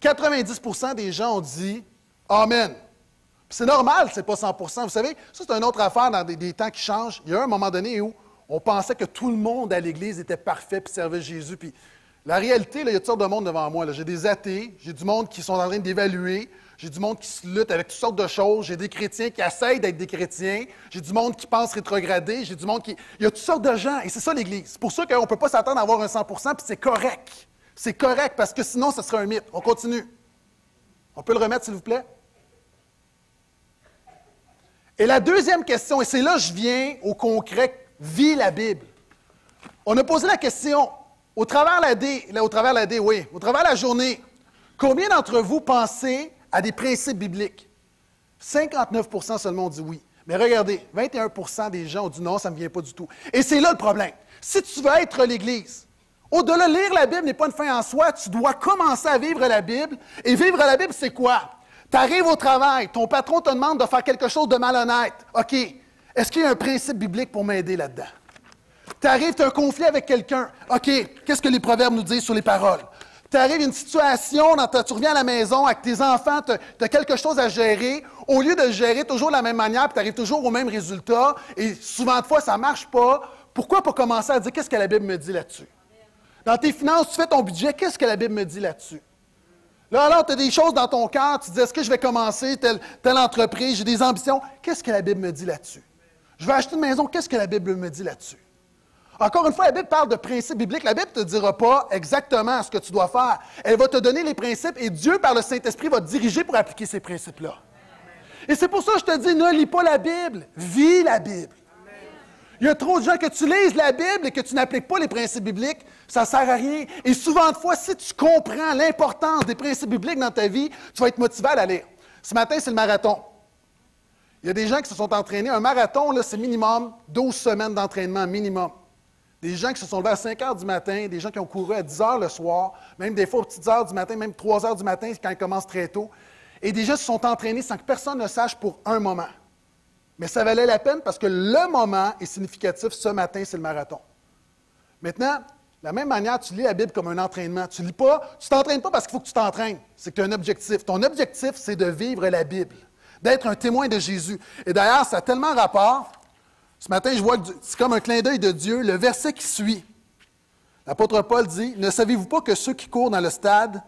90% des gens ont dit « Amen ». C'est normal, c'est pas 100%. Vous savez, ça, c'est une autre affaire dans des temps qui changent. Il y a un moment donné où on pensait que tout le monde à l'Église était parfait et servait Jésus. Puis la réalité, là, il y a toutes sortes de monde devant moi. J'ai des athées, j'ai du monde qui sont en train d'évaluer, j'ai du monde qui se lutte avec toutes sortes de choses, j'ai des chrétiens qui essayent d'être des chrétiens, j'ai du monde qui pense rétrograder, j'ai du monde qui... Il y a toutes sortes de gens, et c'est ça l'Église. C'est pour ça qu'on ne peut pas s'attendre à avoir un 100%, puis c'est correct. C'est correct, parce que sinon, ça serait un mythe. On continue. On peut le remettre, s'il vous plaît? Et la deuxième question, et c'est là que je viens au concret, vis la Bible. On a posé la question, au travers de la journée, combien d'entre vous pensez à des principes bibliques? 59% seulement ont dit oui. Mais regardez, 21% des gens ont dit non, ça ne me vient pas du tout. Et c'est là le problème. Si tu veux être l'Église, au-delà de lire la Bible n'est pas une fin en soi, tu dois commencer à vivre la Bible. Et vivre la Bible, c'est quoi? Tu arrives au travail, ton patron te demande de faire quelque chose de malhonnête. OK, est-ce qu'il y a un principe biblique pour m'aider là-dedans? Tu arrives, tu as un conflit avec quelqu'un. OK, qu'est-ce que les proverbes nous disent sur les paroles? Tu arrives à une situation, tu reviens à la maison avec tes enfants, tu as quelque chose à gérer. Au lieu de le gérer toujours de la même manière, puis tu arrives toujours au même résultat, et souvent de fois, ça ne marche pas, pourquoi pas commencer à dire qu'est-ce que la Bible me dit là-dessus? Dans tes finances, tu fais ton budget, qu'est-ce que la Bible me dit là-dessus? Là, alors, tu as des choses dans ton cœur, tu te dis, est-ce que je vais commencer telle entreprise, j'ai des ambitions, qu'est-ce que la Bible me dit là-dessus? Je vais acheter une maison, qu'est-ce que la Bible me dit là-dessus? Encore une fois, la Bible parle de principes bibliques. La Bible ne te dira pas exactement ce que tu dois faire. Elle va te donner les principes et Dieu, par le Saint-Esprit, va te diriger pour appliquer ces principes-là. Et c'est pour ça que je te dis, ne lis pas la Bible, vis la Bible. Il y a trop de gens que tu lises la Bible et que tu n'appliques pas les principes bibliques, ça ne sert à rien. Et souvent de fois, si tu comprends l'importance des principes bibliques dans ta vie, tu vas être motivé à la lire. Ce matin, c'est le marathon. Il y a des gens qui se sont entraînés. Un marathon, là, c'est minimum 12 semaines d'entraînement, minimum. Des gens qui se sont levés à 5 heures du matin, des gens qui ont couru à 10 heures le soir, même des fois aux petites heures du matin, même 3 heures du matin quand ils commencent très tôt. Et des gens se sont entraînés sans que personne ne sache pour un moment. Mais ça valait la peine parce que le moment est significatif. Ce matin, c'est le marathon. Maintenant, de la même manière, tu lis la Bible comme un entraînement. Tu ne t'entraînes pas parce qu'il faut que tu t'entraînes. C'est que tu as un objectif. Ton objectif, c'est de vivre la Bible, d'être un témoin de Jésus. Et d'ailleurs, ça a tellement rapport. Ce matin, je vois que c'est comme un clin d'œil de Dieu. Le verset qui suit, l'apôtre Paul dit, « Ne savez-vous pas que ceux qui courent dans le stade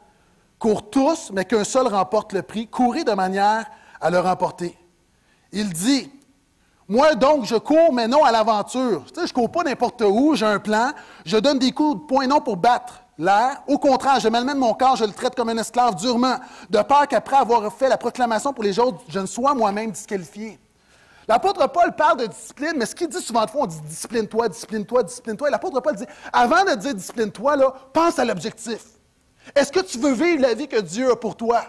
courent tous, mais qu'un seul remporte le prix? Courez de manière à le remporter. » Il dit, « Moi donc, je cours, mais non à l'aventure. » Tu sais, je ne cours pas n'importe où, j'ai un plan. Je donne des coups de poing non pour battre l'air. Au contraire, je malmène mon corps, je le traite comme un esclave durement, de peur qu'après avoir fait la proclamation pour les autres, je ne sois moi-même disqualifié. L'apôtre Paul parle de discipline, mais ce qu'il dit souvent de fois, on dit discipline-toi, discipline-toi, discipline-toi. Et l'apôtre Paul dit, avant de dire discipline-toi, là, pense à l'objectif. Est-ce que tu veux vivre la vie que Dieu a pour toi?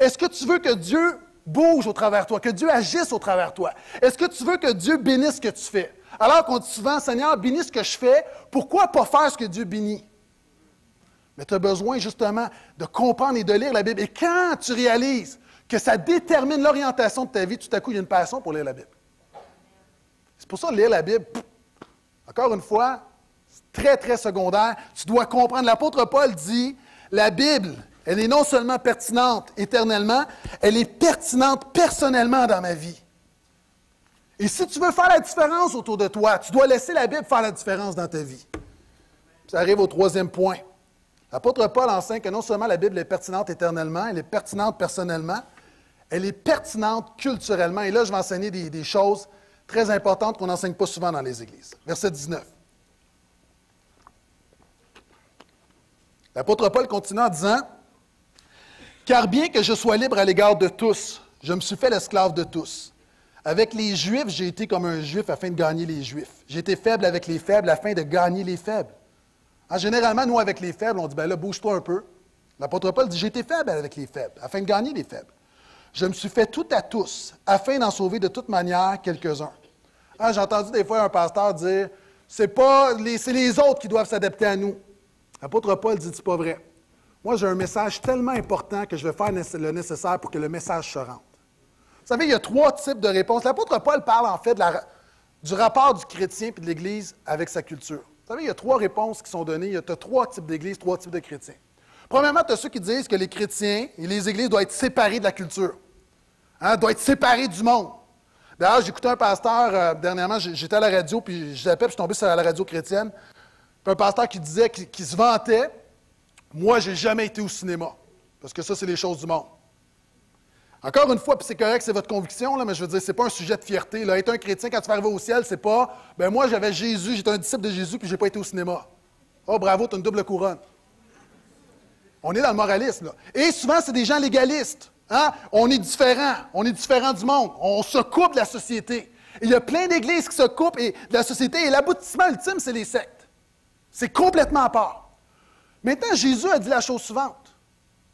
Est-ce que tu veux que Dieu bouge au travers de toi, que Dieu agisse au travers de toi? Est-ce que tu veux que Dieu bénisse ce que tu fais? Alors qu'on dit souvent, Seigneur, bénis ce que je fais, pourquoi pas faire ce que Dieu bénit? Mais tu as besoin justement de comprendre et de lire la Bible. Et quand tu réalises que ça détermine l'orientation de ta vie, tout à coup, il y a une passion pour lire la Bible. C'est pour ça que lire la Bible, encore une fois, c'est très, très secondaire. Tu dois comprendre. L'apôtre Paul dit, la Bible, elle est non seulement pertinente éternellement, elle est pertinente personnellement dans ma vie. Et si tu veux faire la différence autour de toi, tu dois laisser la Bible faire la différence dans ta vie. Ça arrive au troisième point. L'apôtre Paul enseigne que non seulement la Bible est pertinente éternellement, elle est pertinente personnellement, elle est pertinente culturellement. Et là, je vais enseigner des choses très importantes qu'on n'enseigne pas souvent dans les églises. Verset 19. L'apôtre Paul continue en disant, « Car bien que je sois libre à l'égard de tous, je me suis fait l'esclave de tous. Avec les Juifs, j'ai été comme un Juif afin de gagner les Juifs. J'ai été faible avec les faibles afin de gagner les faibles. » Généralement, nous, avec les faibles, on dit, « Ben là, bouge-toi un peu. » L'apôtre Paul dit, « J'ai été faible avec les faibles afin de gagner les faibles. Je me suis fait tout à tous, afin d'en sauver de toute manière quelques-uns. » J'ai entendu des fois un pasteur dire, c'est les autres qui doivent s'adapter à nous. L'apôtre Paul dit, c'est pas vrai. Moi, j'ai un message tellement important que je vais faire le nécessaire pour que le message se rende. Vous savez, il y a 3 types de réponses. L'apôtre Paul parle en fait du rapport du chrétien et de l'Église avec sa culture. Vous savez, il y a 3 réponses qui sont données. Il y a 3 types d'Églises, 3 types de chrétiens. Premièrement, tu as ceux qui disent que les chrétiens et les Églises doivent être séparés de la culture. Doivent être séparés du monde. D'ailleurs, j'écoutais un pasteur, dernièrement, j'étais à la radio, puis je zappais, puis je suis tombé sur la radio chrétienne. Puis un pasteur qui disait, qui se vantait, « Moi, je n'ai jamais été au cinéma. » Parce que ça, c'est les choses du monde. Encore une fois, puis c'est correct, c'est votre conviction, là, mais je veux dire, c'est pas un sujet de fierté. Là. Être un chrétien, quand tu vas arriver au ciel, c'est pas « Ben moi, j'avais Jésus, j'étais un disciple de Jésus, puis je n'ai pas été au cinéma. » Oh, bravo, tu as une double couronne. On est dans le moralisme, là. Et souvent, c'est des gens légalistes. On est différents du monde. On se coupe de la société. Et il y a plein d'églises qui se coupent de la société, et l'aboutissement ultime, c'est les sectes. C'est complètement à part. Maintenant, Jésus a dit la chose suivante.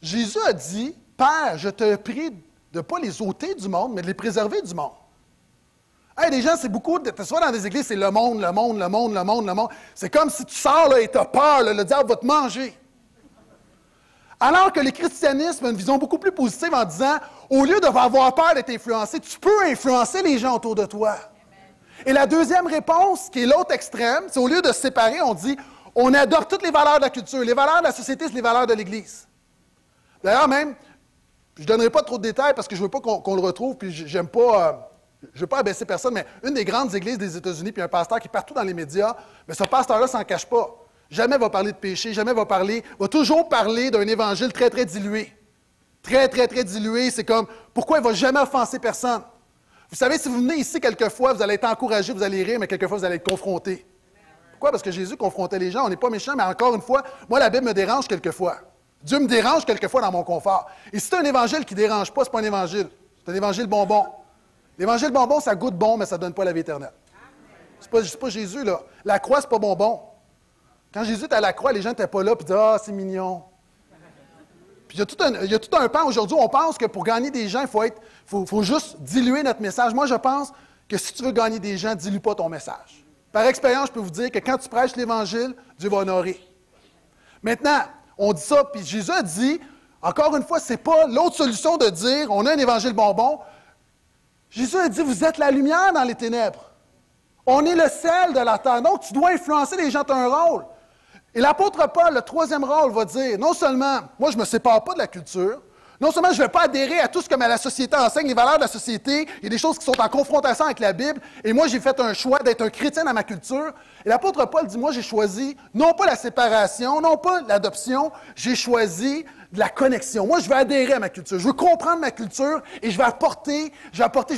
Jésus a dit, « Père, je te prie de ne pas les ôter du monde, mais de les préserver du monde. » Les gens, c'est beaucoup, tu vois dans des églises, c'est le monde. C'est comme si tu sors là, et tu as peur, là, le diable va te manger. Alors que le christianisme a une vision beaucoup plus positive en disant, au lieu d'avoir peur d'être influencé, tu peux influencer les gens autour de toi. Amen. Et la deuxième réponse, qui est l'autre extrême, c'est au lieu de se séparer, on dit, on adopte toutes les valeurs de la culture. Les valeurs de la société, c'est les valeurs de l'Église. D'ailleurs, même, je ne donnerai pas trop de détails parce que je ne veux pas qu'on le retrouve, puis je ne veux pas abaisser personne, mais une des grandes églises des États-Unis, puis un pasteur qui est partout dans les médias, mais ce pasteur-là ne s'en cache pas. Jamais va parler de péché, jamais va toujours parler d'un évangile très, très dilué. Très, très, très dilué. C'est comme, pourquoi il ne va jamais offenser personne? Vous savez, si vous venez ici quelquefois, vous allez être encouragé, vous allez rire, mais quelquefois, vous allez être confronté. Pourquoi? Parce que Jésus confrontait les gens. On n'est pas méchant, mais encore une fois, moi, la Bible me dérange quelquefois. Dieu me dérange quelquefois dans mon confort. Et si c'est un évangile qui ne dérange pas, ce n'est pas un évangile. C'est un évangile bonbon. L'évangile bonbon, ça goûte bon, mais ça ne donne pas la vie éternelle. C'est pas Jésus, là. La croix, ce n'est pas bonbon. Quand Jésus était à la croix, les gens n'étaient pas là et disaient « Ah, c'est mignon. » Puis il y a tout un pan aujourd'hui, on pense que pour gagner des gens, il faut juste diluer notre message. Moi, je pense que si tu veux gagner des gens, dilue pas ton message. Par expérience, je peux vous dire que quand tu prêches l'Évangile, Dieu va honorer. Maintenant, on dit ça, puis Jésus a dit, encore une fois, ce n'est pas l'autre solution de dire on a un Évangile bonbon. Jésus a dit, vous êtes la lumière dans les ténèbres. On est le sel de la terre. Donc, tu dois influencer les gens, tu as un rôle. Et l'apôtre Paul, le 3e rôle, va dire, non seulement, moi, je ne me sépare pas de la culture, non seulement je ne vais pas adhérer à tout ce que la société enseigne, les valeurs de la société, il y a des choses qui sont en confrontation avec la Bible, et moi, j'ai fait un choix d'être un chrétien dans ma culture. Et l'apôtre Paul dit, moi, j'ai choisi, non pas la séparation, non pas l'adoption, j'ai choisi de la connexion. Moi, je vais adhérer à ma culture, je veux comprendre ma culture, et je vais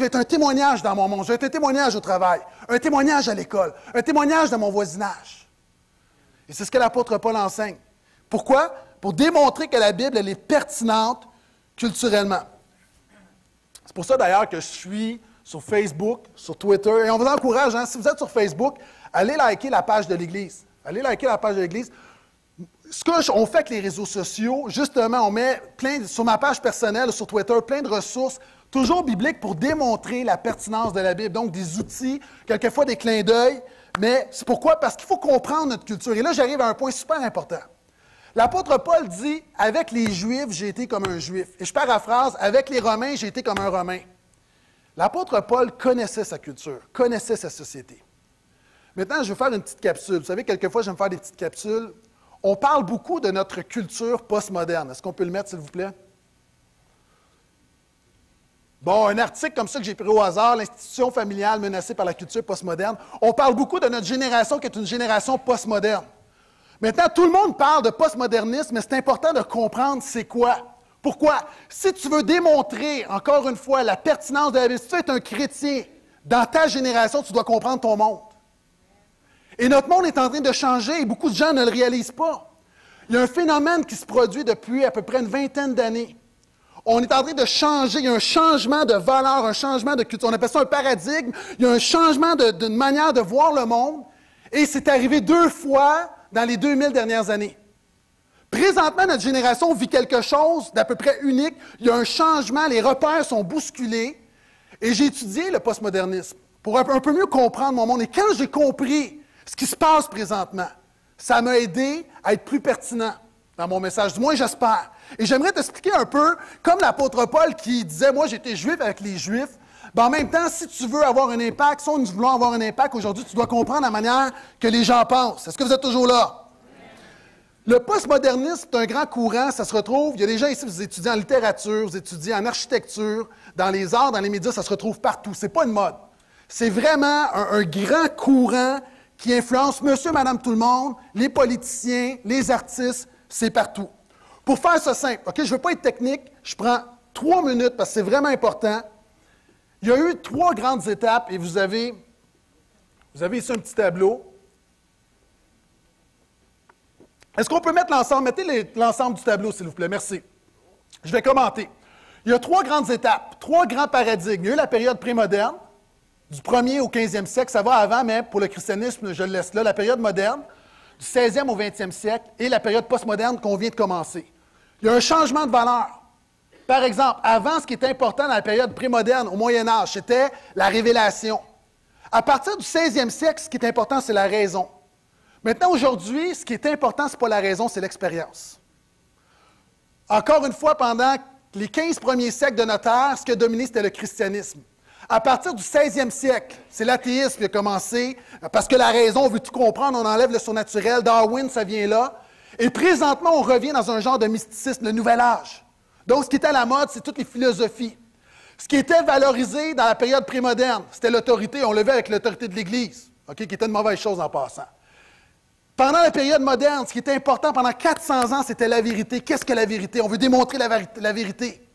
être un témoignage dans mon monde, je vais être un témoignage au travail, un témoignage à l'école, un témoignage dans mon voisinage. Et c'est ce que l'apôtre Paul enseigne. Pourquoi? Pour démontrer que la Bible, elle est pertinente culturellement. C'est pour ça, d'ailleurs, que je suis sur Facebook, sur Twitter, et on vous encourage, si vous êtes sur Facebook, allez liker la page de l'Église. Allez liker la page de l'Église. Ce qu'on fait avec les réseaux sociaux, justement, on met sur ma page personnelle, sur Twitter, plein de ressources, toujours bibliques, pour démontrer la pertinence de la Bible. Donc, des outils, quelquefois des clins d'œil. Mais c'est pourquoi? Parce qu'il faut comprendre notre culture. Et là, j'arrive à un point super important. L'apôtre Paul dit, « Avec les Juifs, j'ai été comme un Juif. » Et je paraphrase, « Avec les Romains, j'ai été comme un Romain. » L'apôtre Paul connaissait sa culture, connaissait sa société. Maintenant, je vais faire une petite capsule. Vous savez, quelquefois, j'aime faire des petites capsules. On parle beaucoup de notre culture postmoderne. Est-ce qu'on peut le mettre, s'il vous plaît? Bon, un article comme ça que j'ai pris au hasard, l'institution familiale menacée par la culture postmoderne. On parle beaucoup de notre génération qui est une génération postmoderne. Maintenant, tout le monde parle de postmodernisme, mais c'est important de comprendre c'est quoi. Pourquoi? Si tu veux démontrer, encore une fois, la pertinence de la Bible, si tu es un chrétien, dans ta génération, tu dois comprendre ton monde. Et notre monde est en train de changer et beaucoup de gens ne le réalisent pas. Il y a un phénomène qui se produit depuis à peu près une vingtaine d'années. On est en train de changer, il y a un changement de valeur, un changement de culture. On appelle ça un paradigme. Il y a un changement d'une manière de voir le monde. Et c'est arrivé 2 fois dans les 2000 dernières années. Présentement, notre génération vit quelque chose d'à peu près unique. Il y a un changement, les repères sont bousculés. Et j'ai étudié le postmodernisme pour un peu mieux comprendre mon monde. Et quand j'ai compris ce qui se passe présentement, ça m'a aidé à être plus pertinent dans mon message. Du moins, j'espère. Et j'aimerais t'expliquer un peu, comme l'apôtre Paul qui disait, moi, j'étais juif avec les Juifs. Ben, en même temps, si tu veux avoir un impact, si nous voulons avoir un impact aujourd'hui, tu dois comprendre la manière que les gens pensent. Est-ce que vous êtes toujours là? Le postmodernisme est un grand courant, ça se retrouve, il y a des gens ici, vous étudiez en littérature, vous étudiez en architecture, dans les arts, dans les médias, ça se retrouve partout. Ce n'est pas une mode. C'est vraiment un grand courant qui influence monsieur, madame, tout le monde, les politiciens, les artistes, c'est partout. Pour faire ça simple, OK, je ne veux pas être technique, je prends 3 minutes parce que c'est vraiment important. Il y a eu 3 grandes étapes et vous avez ici un petit tableau. Est-ce qu'on peut mettre l'ensemble? Mettez l'ensemble du tableau, s'il vous plaît. Merci. Je vais commenter. Il y a 3 grandes étapes, 3 grands paradigmes. Il y a eu la période prémoderne, du 1er au 15e siècle. Ça va avant, mais pour le christianisme, je le laisse là. La période moderne, du 16e au 20e siècle, et la période postmoderne qu'on vient de commencer. Il y a un changement de valeur. Par exemple, avant, ce qui était important dans la période prémoderne, au Moyen Âge, c'était la révélation. À partir du 16e siècle, ce qui est important, c'est la raison. Maintenant, aujourd'hui, ce qui est important, ce n'est pas la raison, c'est l'expérience. Encore une fois, pendant les 15 premiers siècles de notre ère, ce qui a dominé, c'était le christianisme. À partir du 16e siècle, c'est l'athéisme qui a commencé, parce que la raison, on veut tout comprendre, on enlève le surnaturel. Darwin, ça vient là. Et présentement, on revient dans un genre de mysticisme, le nouvel âge. Donc, ce qui était à la mode, c'est toutes les philosophies. Ce qui était valorisé dans la période prémoderne, c'était l'autorité. On le vit avec l'autorité de l'Église, okay, qui était une mauvaise chose en passant. Pendant la période moderne, ce qui était important pendant 400 ans, c'était la vérité. Qu'est-ce que la vérité? On veut démontrer la vérité.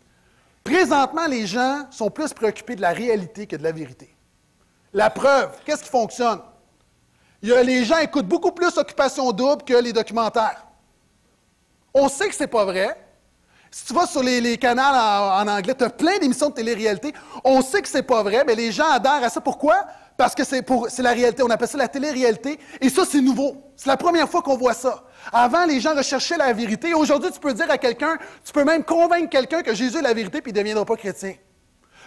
Présentement, les gens sont plus préoccupés de la réalité que de la vérité. La preuve, qu'est-ce qui fonctionne? Les gens écoutent beaucoup plus Occupation Double que les documentaires. On sait que ce n'est pas vrai. Si tu vas sur les canaux en anglais, tu as plein d'émissions de télé-réalité. On sait que ce n'est pas vrai, mais les gens adhèrent à ça. Pourquoi? Parce que c'est la réalité. On appelle ça la télé-réalité. Et ça, c'est nouveau. C'est la première fois qu'on voit ça. Avant, les gens recherchaient la vérité. Aujourd'hui, tu peux dire à quelqu'un, tu peux même convaincre quelqu'un que Jésus est la vérité, puis il ne deviendra pas chrétien.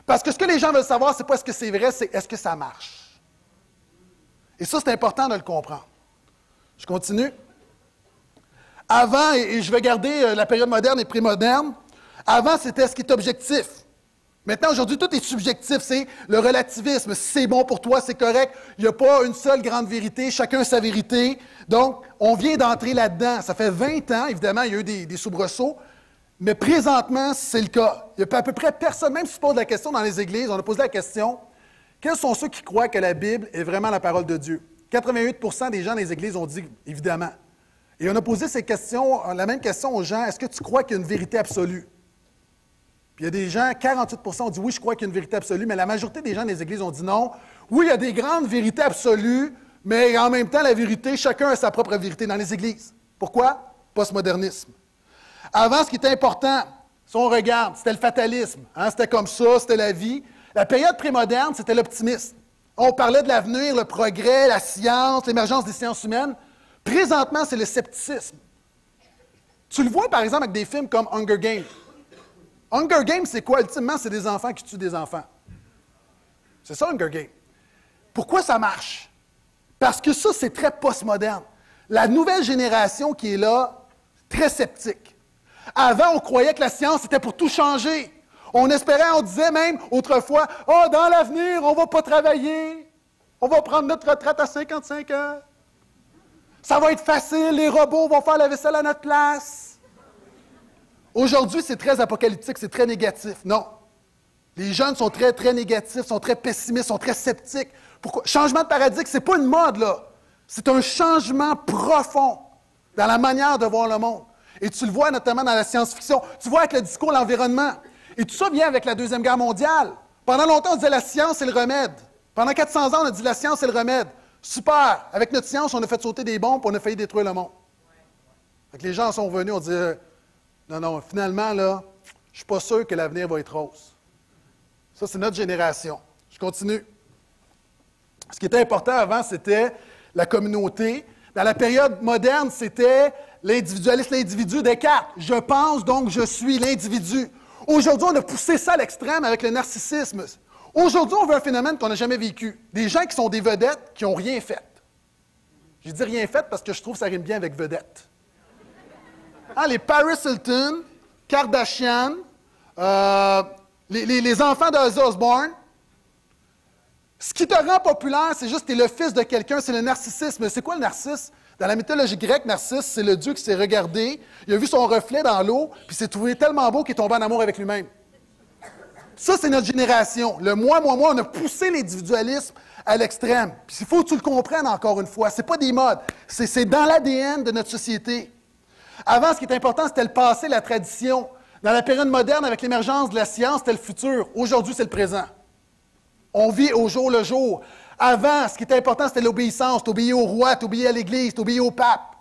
Parce que ce que les gens veulent savoir, ce n'est pas est-ce que c'est vrai, c'est est-ce que ça marche. Et ça, c'est important de le comprendre. Je continue. Avant, et je vais garder la période moderne et prémoderne, avant, c'était ce qui est objectif. Maintenant, aujourd'hui, tout est subjectif, c'est le relativisme. Si c'est bon pour toi, c'est correct. Il n'y a pas une seule grande vérité, chacun a sa vérité. Donc, on vient d'entrer là-dedans. Ça fait 20 ans, évidemment, il y a eu des soubresauts, mais présentement, c'est le cas. Il n'y a à peu près personne, même si tu poses la question dans les églises, on a posé la question, quels sont ceux qui croient que la Bible est vraiment la parole de Dieu? 88 % des gens dans les églises ont dit, évidemment. Et on a posé la même question aux gens, est-ce que tu crois qu'il y a une vérité absolue? Puis il y a des gens, 48 % ont dit oui, je crois qu'il y a une vérité absolue, mais la majorité des gens des églises ont dit non. Oui, il y a des grandes vérités absolues, mais en même temps, la vérité, chacun a sa propre vérité dans les églises. Pourquoi? Postmodernisme. Avant, ce qui était important, si on regarde, c'était le fatalisme. Hein? C'était comme ça, c'était la vie. La période prémoderne, c'était l'optimisme. On parlait de l'avenir, le progrès, la science, l'émergence des sciences humaines. Présentement, c'est le scepticisme. Tu le vois, par exemple, avec des films comme Hunger Games. Hunger Games, c'est quoi? Ultimement, c'est des enfants qui tuent des enfants. C'est ça, Hunger Games. Pourquoi ça marche? Parce que ça, c'est très postmoderne. La nouvelle génération qui est là, très sceptique. Avant, on croyait que la science était pour tout changer. On espérait, on disait même autrefois, « Oh, dans l'avenir, on ne va pas travailler. On va prendre notre retraite à 55 ans. Ça va être facile, les robots vont faire la vaisselle à notre place. » Aujourd'hui, c'est très apocalyptique, c'est très négatif. Non. Les jeunes sont très, très négatifs, sont très pessimistes, sont très sceptiques. Pourquoi? Changement de paradigme, ce n'est pas une mode, là. C'est un changement profond dans la manière de voir le monde. Et tu le vois notamment dans la science-fiction. Tu vois avec le discours de l'environnement. Et tout ça vient avec la Deuxième Guerre mondiale. Pendant longtemps, on disait la science, c'est le remède. Pendant 400 ans, on a dit la science, c'est le remède. Super! Avec notre science, on a fait sauter des bombes et on a failli détruire le monde. Donc, les gens sont venus, on dit non, finalement, là, je ne suis pas sûr que l'avenir va être rose. Ça, c'est notre génération. Je continue. Ce qui était important avant, c'était la communauté. Dans la période moderne, c'était l'individualisme, l'individu. Descartes, je pense, donc je suis l'individu. Aujourd'hui, on a poussé ça à l'extrême avec le narcissisme. Aujourd'hui, on veut un phénomène qu'on n'a jamais vécu. Des gens qui sont des vedettes, qui n'ont rien fait. J'ai dit rien fait parce que je trouve que ça rime bien avec vedette. Ah, les Paris Hilton, Kardashian, les enfants d'Ozzy Osbourne. Ce qui te rend populaire, c'est juste que tu es le fils de quelqu'un, c'est le narcissisme. C'est quoi le narcisse? Dans la mythologie grecque, Narcisse, c'est le dieu qui s'est regardé, il a vu son reflet dans l'eau, puis il s'est trouvé tellement beau qu'il est tombé en amour avec lui-même. Ça, c'est notre génération. Le moi, on a poussé l'individualisme à l'extrême. Puis il faut que tu le comprennes encore une fois. Ce n'est pas des modes. C'est dans l'ADN de notre société. Avant, ce qui était important, c'était le passé, la tradition. Dans la période moderne, avec l'émergence de la science, c'était le futur. Aujourd'hui, c'est le présent. On vit au jour le jour. Avant, ce qui était important, c'était l'obéissance. T'obéis au roi, t'obéis à l'Église, t'obéis au pape.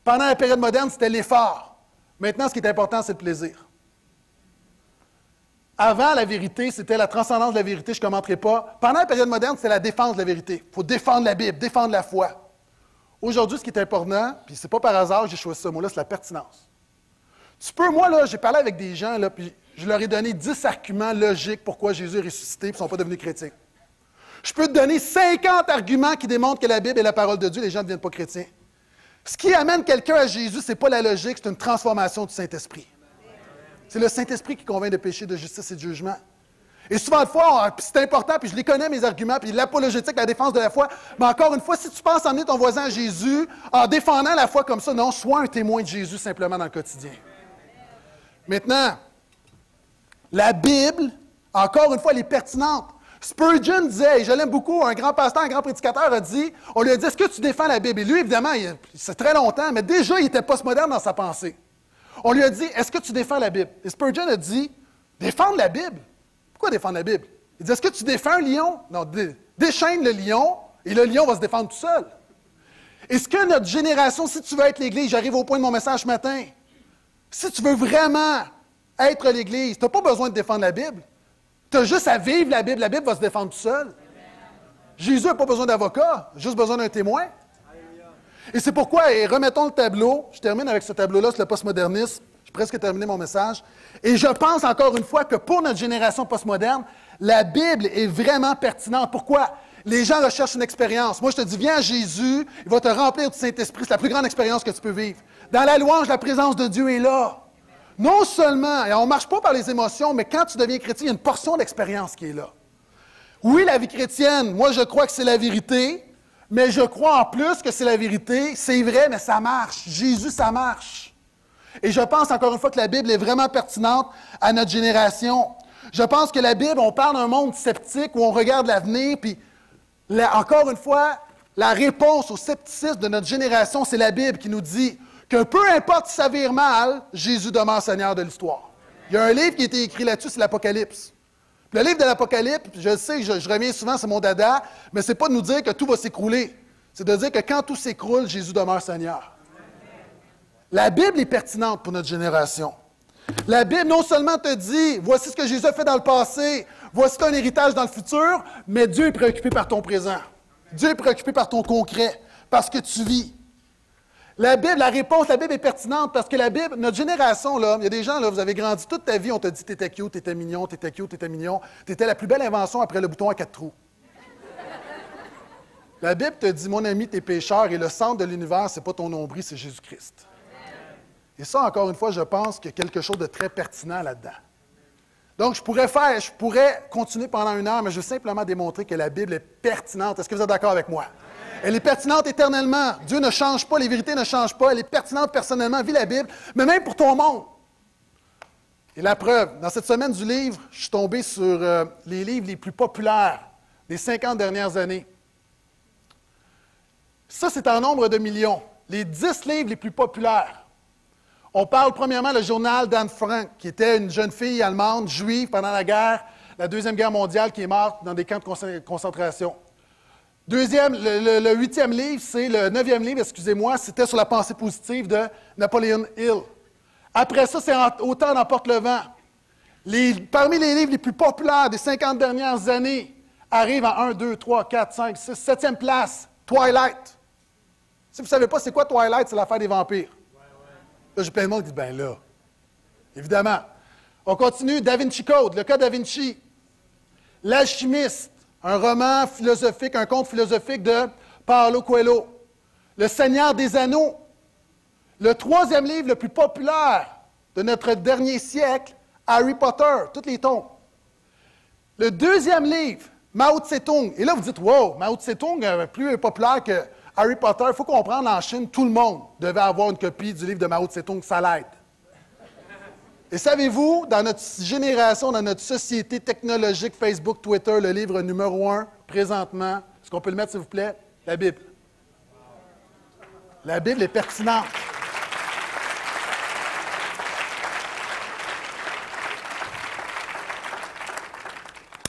Pendant la période moderne, c'était l'effort. Maintenant, ce qui est important, c'est le plaisir. Avant, la vérité, c'était la transcendance de la vérité, je ne commenterai pas. Pendant la période moderne, c'était la défense de la vérité. Il faut défendre la Bible, défendre la foi. Aujourd'hui, ce qui est important, puis c'est pas par hasard que j'ai choisi ce mot-là, c'est la pertinence. Tu peux, moi, là, j'ai parlé avec des gens, là, puis je leur ai donné 10 arguments logiques pourquoi Jésus est ressuscité, puis ils ne sont pas devenus chrétiens. Je peux te donner 50 arguments qui démontrent que la Bible est la parole de Dieu, les gens ne deviennent pas chrétiens. Ce qui amène quelqu'un à Jésus, ce n'est pas la logique, c'est une transformation du Saint-Esprit. C'est le Saint-Esprit qui convainc de péché, de justice et de jugement. Et souvent de fois, c'est important, puis je les connais, mes arguments, puis l'apologétique, la défense de la foi. Mais encore une fois, si tu penses emmener ton voisin à Jésus en défendant la foi comme ça, non, sois un témoin de Jésus simplement dans le quotidien. Maintenant, la Bible, encore une fois, elle est pertinente. Spurgeon disait, et je l'aime beaucoup, un grand pasteur, un grand prédicateur a dit, on lui a dit, est-ce que tu défends la Bible? Et lui, évidemment, c'est très longtemps, mais déjà, il était postmoderne dans sa pensée. On lui a dit, est-ce que tu défends la Bible? Et Spurgeon a dit, défendre la Bible? Pourquoi défendre la Bible? Il dit, est-ce que tu défends un lion? Non, déchaîne le lion, et le lion va se défendre tout seul. Est-ce que notre génération, si tu veux être l'Église, j'arrive au point de mon message ce matin, si tu veux vraiment être l'Église, tu n'as pas besoin de défendre la Bible. Tu as juste à vivre la Bible va se défendre tout seul. Jésus n'a pas besoin d'avocat, juste besoin d'un témoin. Et c'est pourquoi, et remettons le tableau, je termine avec ce tableau-là, c'est le postmodernisme, j'ai presque terminé mon message, et je pense encore une fois que pour notre génération postmoderne, la Bible est vraiment pertinente. Pourquoi? Les gens recherchent une expérience. Moi, je te dis, viens à Jésus, il va te remplir du Saint-Esprit, c'est la plus grande expérience que tu peux vivre. Dans la louange, la présence de Dieu est là. Non seulement, et on ne marche pas par les émotions, mais quand tu deviens chrétien, il y a une portion d'expérience qui est là. Oui, la vie chrétienne, moi je crois que c'est la vérité, mais je crois en plus que c'est la vérité. C'est vrai, mais ça marche. Jésus, ça marche. Et je pense encore une fois que la Bible est vraiment pertinente à notre génération. Je pense que la Bible, on parle d'un monde sceptique où on regarde l'avenir, puis encore une fois, la réponse au scepticisme de notre génération, c'est la Bible qui nous dit que peu importe si ça vire mal, Jésus demeure Seigneur de l'histoire. Il y a un livre qui a été écrit là-dessus, c'est l'Apocalypse. Le livre de l'Apocalypse, je sais, je reviens souvent, c'est mon dada, mais ce n'est pas de nous dire que tout va s'écrouler. C'est de dire que quand tout s'écroule, Jésus demeure Seigneur. La Bible est pertinente pour notre génération. La Bible non seulement te dit, voici ce que Jésus a fait dans le passé, voici ton héritage dans le futur, mais Dieu est préoccupé par ton présent. Dieu est préoccupé par ton concret, parce que tu vis. La Bible, la réponse, la Bible est pertinente parce que la Bible, notre génération, là, il y a des gens, là, vous avez grandi toute ta vie, on t'a dit t'étais cute, t'étais mignon, t'étais cute, t'étais mignon, t'étais la plus belle invention après le bouton à 4 trous. La Bible te dit, mon ami, t'es pécheur et le centre de l'univers, c'est pas ton nombril, c'est Jésus-Christ. Et ça, encore une fois, je pense qu'il y a quelque chose de très pertinent là-dedans. Donc, je pourrais continuer pendant 1 heure, mais je veux simplement démontrer que la Bible est pertinente. Est-ce que vous êtes d'accord avec moi? Elle est pertinente éternellement. Dieu ne change pas, les vérités ne changent pas. Elle est pertinente personnellement. Vis la Bible, mais même pour ton monde. Et la preuve, dans cette semaine du livre, je suis tombé sur les livres les plus populaires des 50 dernières années. Ça, c'est en nombre de millions. Les 10 livres les plus populaires. On parle premièrement le journal d'Anne Frank, qui était une jeune fille allemande, juive, pendant la Deuxième Guerre mondiale, qui est morte dans des camps de concentration. Deuxième, le 8e livre, c'est le 9e livre, excusez-moi, c'était sur la pensée positive de Napoleon Hill. Après ça, c'est Autant n'emporte le vent. Parmi les livres les plus populaires des 50 dernières années, arrivent en 1, 2, 3, 4, 5, 6, 7e place, Twilight. Si vous ne savez pas c'est quoi Twilight, c'est l'affaire des vampires. Là, j'ai plein de monde qui dit, ben là, évidemment. On continue, Da Vinci Code, le cas Da Vinci. L'Alchimiste, un roman philosophique, un conte philosophique de Paulo Coelho. Le Seigneur des Anneaux. Le troisième livre le plus populaire de notre dernier siècle, Harry Potter, tous les tomes. Le deuxième livre, Mao Tse-tung. Et là, vous dites, wow, Mao Tse-tung est plus populaire que Harry Potter. Il faut comprendre, en Chine, tout le monde devait avoir une copie du livre de Mao Tse-tung, ça l'aide. Et savez-vous, dans notre génération, dans notre société technologique, Facebook, Twitter, le livre numéro 1, présentement, est-ce qu'on peut le mettre, s'il vous plaît? La Bible. La Bible est pertinente.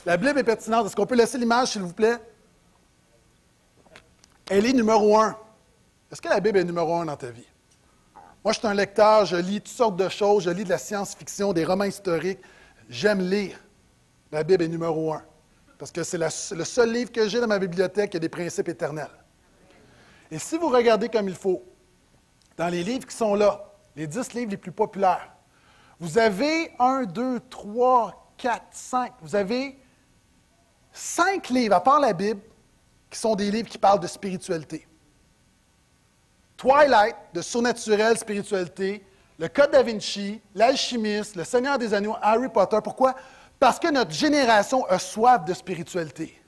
La Bible est pertinente. Est-ce qu'on peut laisser l'image, s'il vous plaît? Elle est numéro 1. Est-ce que la Bible est numéro 1 dans ta vie? Moi, je suis un lecteur, je lis toutes sortes de choses, je lis de la science-fiction, des romans historiques. J'aime lire. La Bible est numéro 1. Parce que c'est le seul livre que j'ai dans ma bibliothèque qui a des principes éternels. Et si vous regardez comme il faut, dans les livres qui sont là, les 10 livres les plus populaires, vous avez 1, 2, 3, 4, 5. Vous avez 5 livres, à part la Bible, qui sont des livres qui parlent de spiritualité. Twilight, de surnaturel, spiritualité, le Code da Vinci, l'Alchimiste, le Seigneur des Anneaux, Harry Potter. Pourquoi? Parce que notre génération a soif de spiritualité.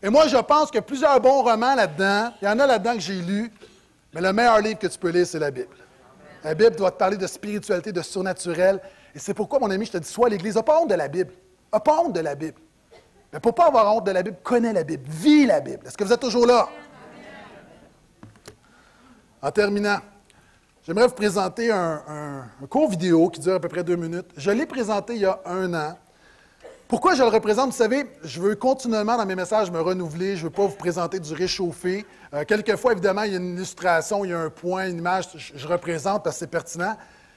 Et moi, je pense qu'il y a plusieurs bons romans là-dedans. Il y en a là-dedans que j'ai lus, mais le meilleur livre que tu peux lire, c'est la Bible. La Bible doit te parler de spiritualité, de surnaturel. Et c'est pourquoi, mon ami, je te dis, sois à l'Église. N'aie pas honte de la Bible. N'aie pas honte de la Bible. Mais pour ne pas avoir honte de la Bible, connais la Bible. Vis la Bible. Est-ce que vous êtes toujours là? En terminant, j'aimerais vous présenter un court vidéo qui dure à peu près 2 minutes. Je l'ai présenté il y a 1 an. Pourquoi je le représente? Vous savez, je veux continuellement dans mes messages me renouveler. Je ne veux pas vous présenter du réchauffé. Quelquefois, évidemment, il y a une illustration, il y a un point, une image, je représente parce que c'est pertinent.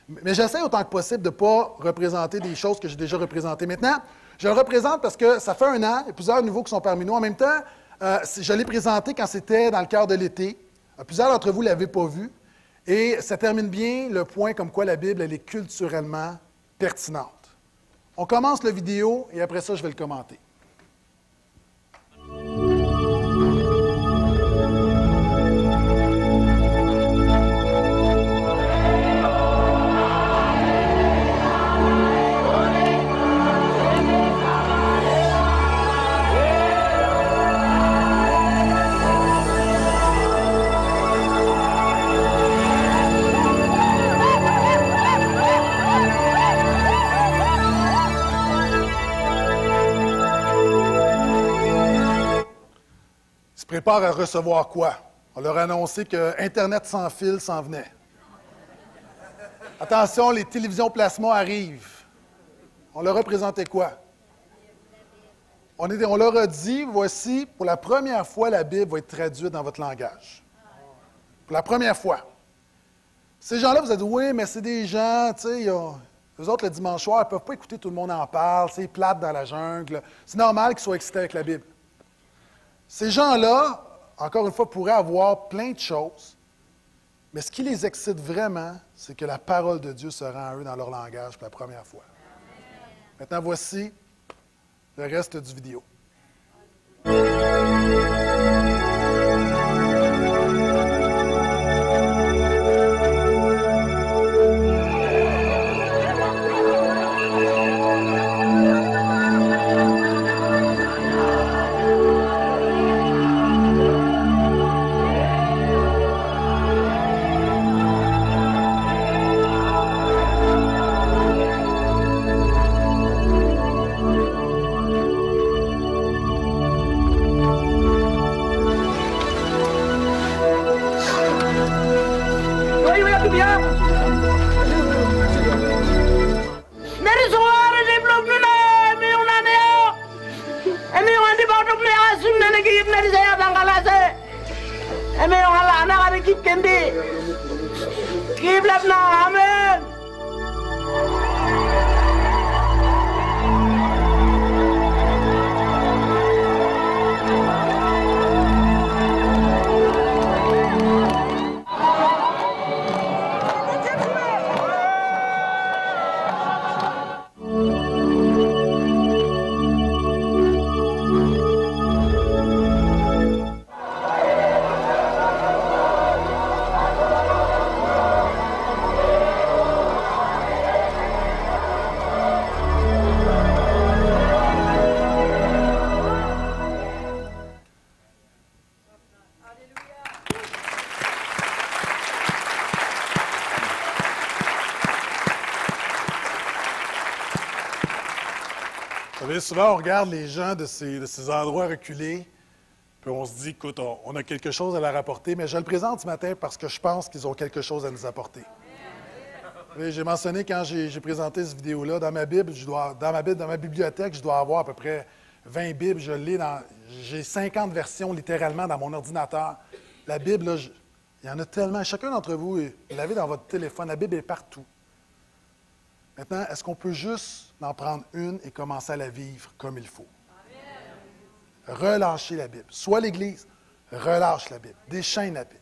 Mais j'essaie autant que possible de ne pas représenter des choses que j'ai déjà représentées. Maintenant, je le représente parce que ça fait 1 an, il y a plusieurs nouveaux qui sont parmi nous. En même temps, je l'ai présenté quand c'était dans le cœur de l'été. Plusieurs d'entre vous ne l'avaient pas vu. Et ça termine bien le point comme quoi la Bible, elle est culturellement pertinente. On commence la vidéo et après ça, je vais le commenter. Prépare à recevoir quoi? On leur a annoncé que Internet sans fil s'en venait. Attention, les télévisions plasma arrivent. On leur a présenté quoi? On leur a dit, voici, pour la première fois, la Bible va être traduite dans votre langage. Pour la première fois. Ces gens-là, vous avez dit, oui, mais c'est des gens, tu sais, eux autres, le dimanche soir, ils ne peuvent pas écouter tout le monde en parle, c'est plate dans la jungle. C'est normal qu'ils soient excités avec la Bible. Ces gens-là, encore une fois, pourraient avoir plein de choses, mais ce qui les excite vraiment, c'est que la parole de Dieu se rend à eux dans leur langage pour la première fois. Maintenant, voici le reste du vidéo. Vous savez, souvent, on regarde les gens de ces endroits reculés, puis on se dit, écoute, on a quelque chose à leur apporter, mais je le présente ce matin parce que je pense qu'ils ont quelque chose à nous apporter. J'ai mentionné quand j'ai présenté cette vidéo-là, dans ma Bible, dans ma bibliothèque, je dois avoir à peu près 20 Bibles. J'ai 50 versions littéralement dans mon ordinateur. La Bible, là, il y en a tellement. Chacun d'entre vous, vous l'avez dans votre téléphone. La Bible est partout. Maintenant, est-ce qu'on peut juste en prendre une et commencer à la vivre comme il faut? Relâcher la Bible. Soit l'Église, relâche la Bible. Déchaîne la Bible.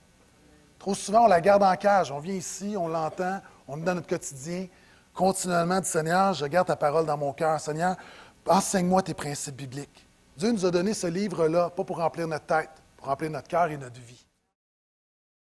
Trop souvent, on la garde en cage. On vient ici, on l'entend, on est dans notre quotidien. Continuellement, dit Seigneur, je garde ta parole dans mon cœur. Seigneur, enseigne-moi tes principes bibliques. Dieu nous a donné ce livre-là, pas pour remplir notre tête, pour remplir notre cœur et notre vie.